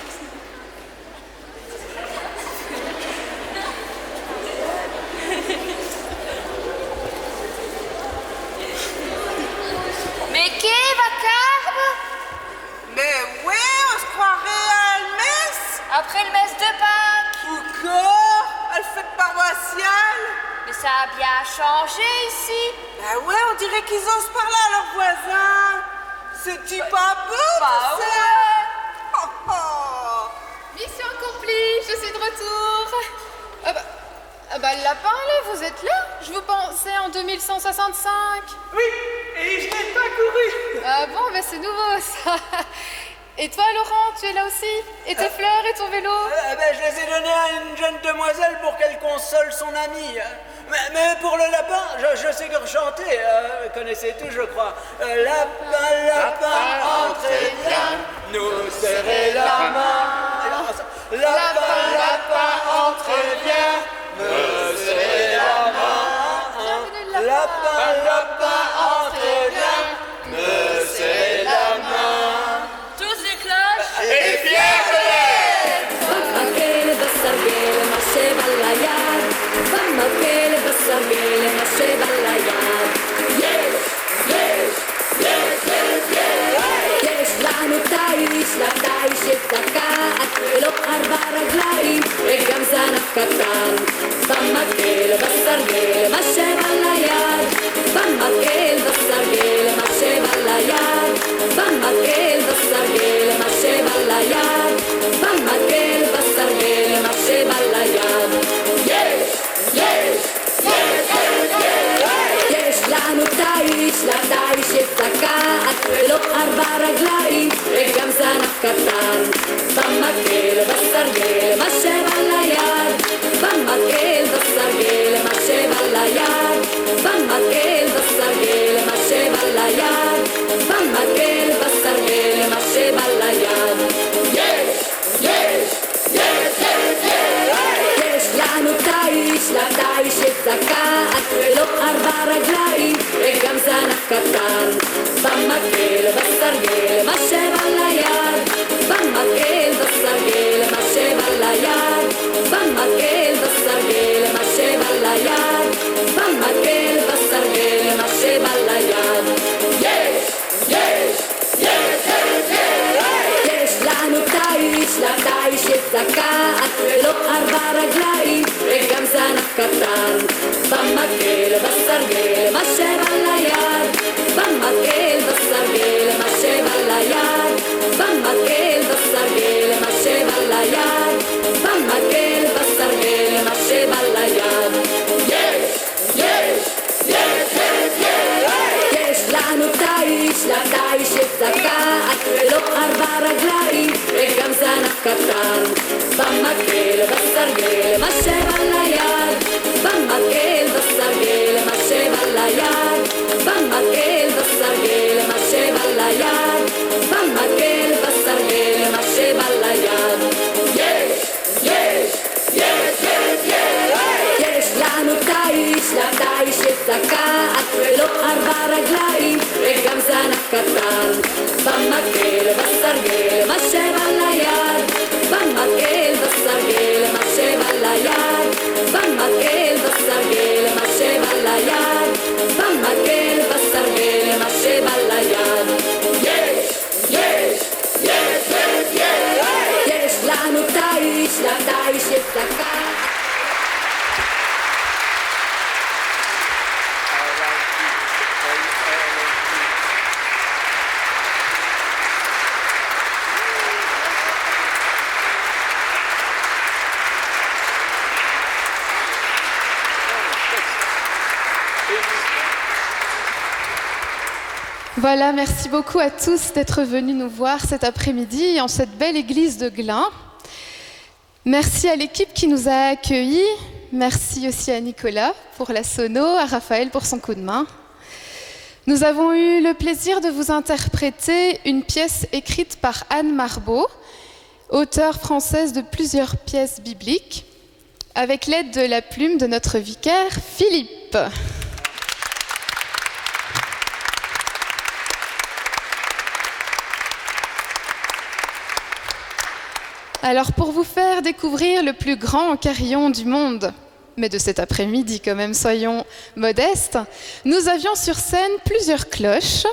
Mais qui est vacarme? Mais oui, on se croirait à une messe. Après le messe de Pâques. Encore? À la fête paroissiale? Mais ça a bien changé ici. Bah ouais, on dirait qu'ils osent parler à leurs voisins. C'est-tu pas beau? Bah ça? ouais. Oh, oh. Mission accomplie, je suis de retour. Ah bah le lapin là, vous êtes là? Je vous pensais en 2165. Oui, et je n'ai pas couru. Ah bon, bah c'est nouveau ça. Et toi Laurent, tu es là aussi? Et tes fleurs et ton vélo? Je les ai donnés à une jeune demoiselle pour qu'elle console son amie. Mais pour le lapin, je sais que chanter. Connaissez tous, je crois. Lapin, lapin, entrez bien, nous serrez la main. Lapin, lapin, entrez bien, me serrez la main. Lapin, lapin, entrez bien, me serrez la main. Tous les cloches. Et bien ולא 4 רגליים וגם זנב קטן בסרגל, מה שבא ליד, במקל בסרגל, מה שבא ליד, במקל בסרגל, מה שבא ליד, במקל בסרגל, מה שבא ליד. יש לנו תיש, לתיש יש זקת, ולא 4 רגליים, וגם זנב קטן. במקל בסרגל, מה שבא ליד, במקל בסרגל, מה שבא ליד, במקל בסרגל, מה שבא ליד, במקל בסרגל, מה שבא ליד. יש לנו תיש, לתיש יש זקת, ולא 4 רגליים, וגם זנב קטן. במקל בסרגל, מה שבא ליד, במקל בסרגל, מה שבא ליד, במקל בסרגל, מה שבא ליד, במקל בסרגל, מה שבא ליד. יש לנו תיש, לתיש יש זקת, ולא 4 רגליים, וגם זנב קטן. במקל בסרגל, מה שבא ליד, במקל בסרגל, מה שבא ליד, במקל בסרגל, מה שבא ליד, במקל בסרגל, מה שבא ליד. יש לנו תיש, לתיש יש זקת, ולא 4 רגליים, וגם זנב קטן. במקל בסרגל, מה שבא ליד, במקל בסרגל, מה שבא ליד, במקל בסרגל, מה שבא ליד, במקל בסרגל, מה שבא ליד. יש לנו תיש, לתיש יש זקת, ולא 4 רגליים, וגם זנב קטן. במקל בסרגל, מה שבא ליד, במקל בסרגל, מה שבא ליד, במקל בסרגל, מה שבא ליד, במקל בסרגל, מה שבא ליד. יש לנו תיש, לתיש יש זקת. Voilà, merci beaucoup à tous d'être venus nous voir cet après-midi en cette belle église de Glun. Merci à l'équipe qui nous a accueillis. Merci aussi à Nicolas pour la sono, à Raphaël pour son coup de main. Nous avons eu le plaisir de vous interpréter une pièce écrite par Anne Marbeau, auteure française de plusieurs pièces bibliques, avec l'aide de la plume de notre vicaire Philippe. Alors pour vous faire découvrir le plus grand carillon du monde, mais de cet après-midi quand même, soyons modestes, nous avions sur scène plusieurs cloches,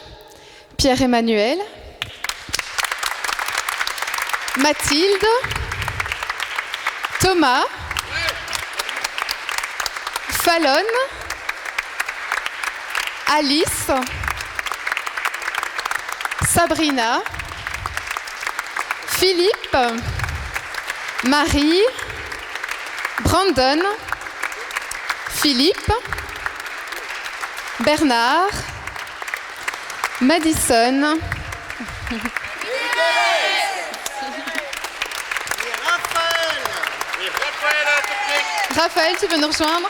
Pierre-Emmanuel, Mathilde, Thomas, Fallon, Alice, Sabrina, Philippe, Marie, Brandon, Philippe, Bernard, Madison, Raphaël, tu veux nous rejoindre?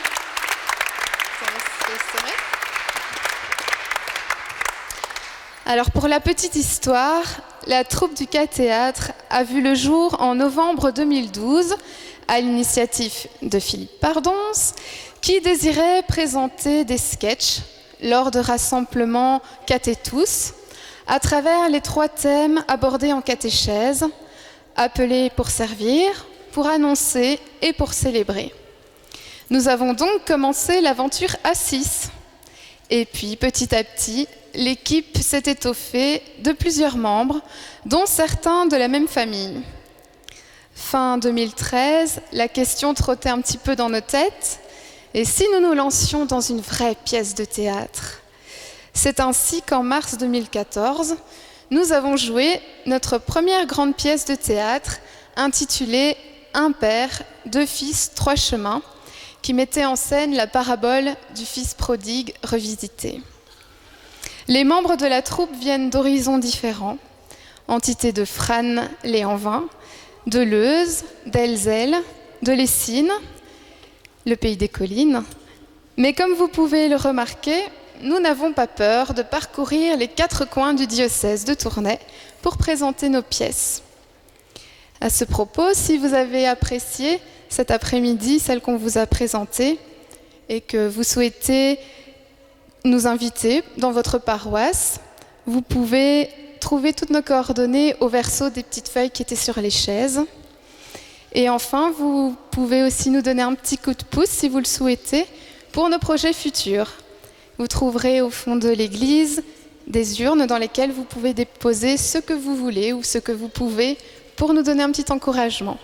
Alors pour la petite histoire, la troupe du K-Théâtre a vu le jour en novembre 2012 à l'initiative de Philippe Pardonce, qui désirait présenter des sketchs lors de rassemblements catétous à travers les 3 thèmes abordés en catéchèse, appelés pour servir, pour annoncer et pour célébrer. Nous avons donc commencé l'aventure à 6. Et puis, petit à petit, l'équipe s'est étoffée de plusieurs membres, dont certains de la même famille. Fin 2013, la question trottait un petit peu dans nos têtes, Et si nous nous lancions dans une vraie pièce de théâtre? C'est ainsi qu'en mars 2014, nous avons joué notre première grande pièce de théâtre intitulée « Un père, deux fils, trois chemins » qui mettait en scène la parabole du fils prodigue revisité. Les membres de la troupe viennent d'horizons différents, entités de Frasnes, Léanvin, de Leuze, d'Elzel, de Lessines, le pays des collines. Mais comme vous pouvez le remarquer, nous n'avons pas peur de parcourir les 4 coins du diocèse de Tournai pour présenter nos pièces. À ce propos, si vous avez apprécié cet après-midi celle qu'on vous a présentée et que vous souhaitez nous inviter dans votre paroisse, vous pouvez trouver toutes nos coordonnées au verso des petites feuilles qui étaient sur les chaises. Et enfin, vous pouvez aussi nous donner un petit coup de pouce si vous le souhaitez pour nos projets futurs. Vous trouverez au fond de l'église des urnes dans lesquelles vous pouvez déposer ce que vous voulez ou ce que vous pouvez pour nous donner un petit encouragement.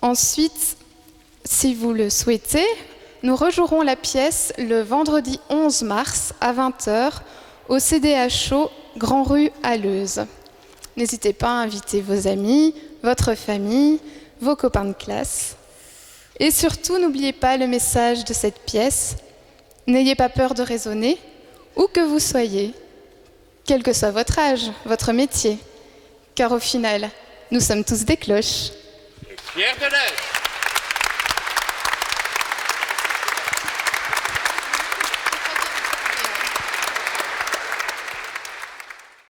Ensuite, si vous le souhaitez, nous rejouerons la pièce le vendredi 11 mars à 20h au CDHO Grand Rue à Leuze. N'hésitez pas à inviter vos amis, votre famille, vos copains de classe. Et surtout, n'oubliez pas le message de cette pièce. N'ayez pas peur de raisonner, où que vous soyez, quel que soit votre âge, votre métier, car au final, nous sommes tous des cloches. Pierre de Leuze.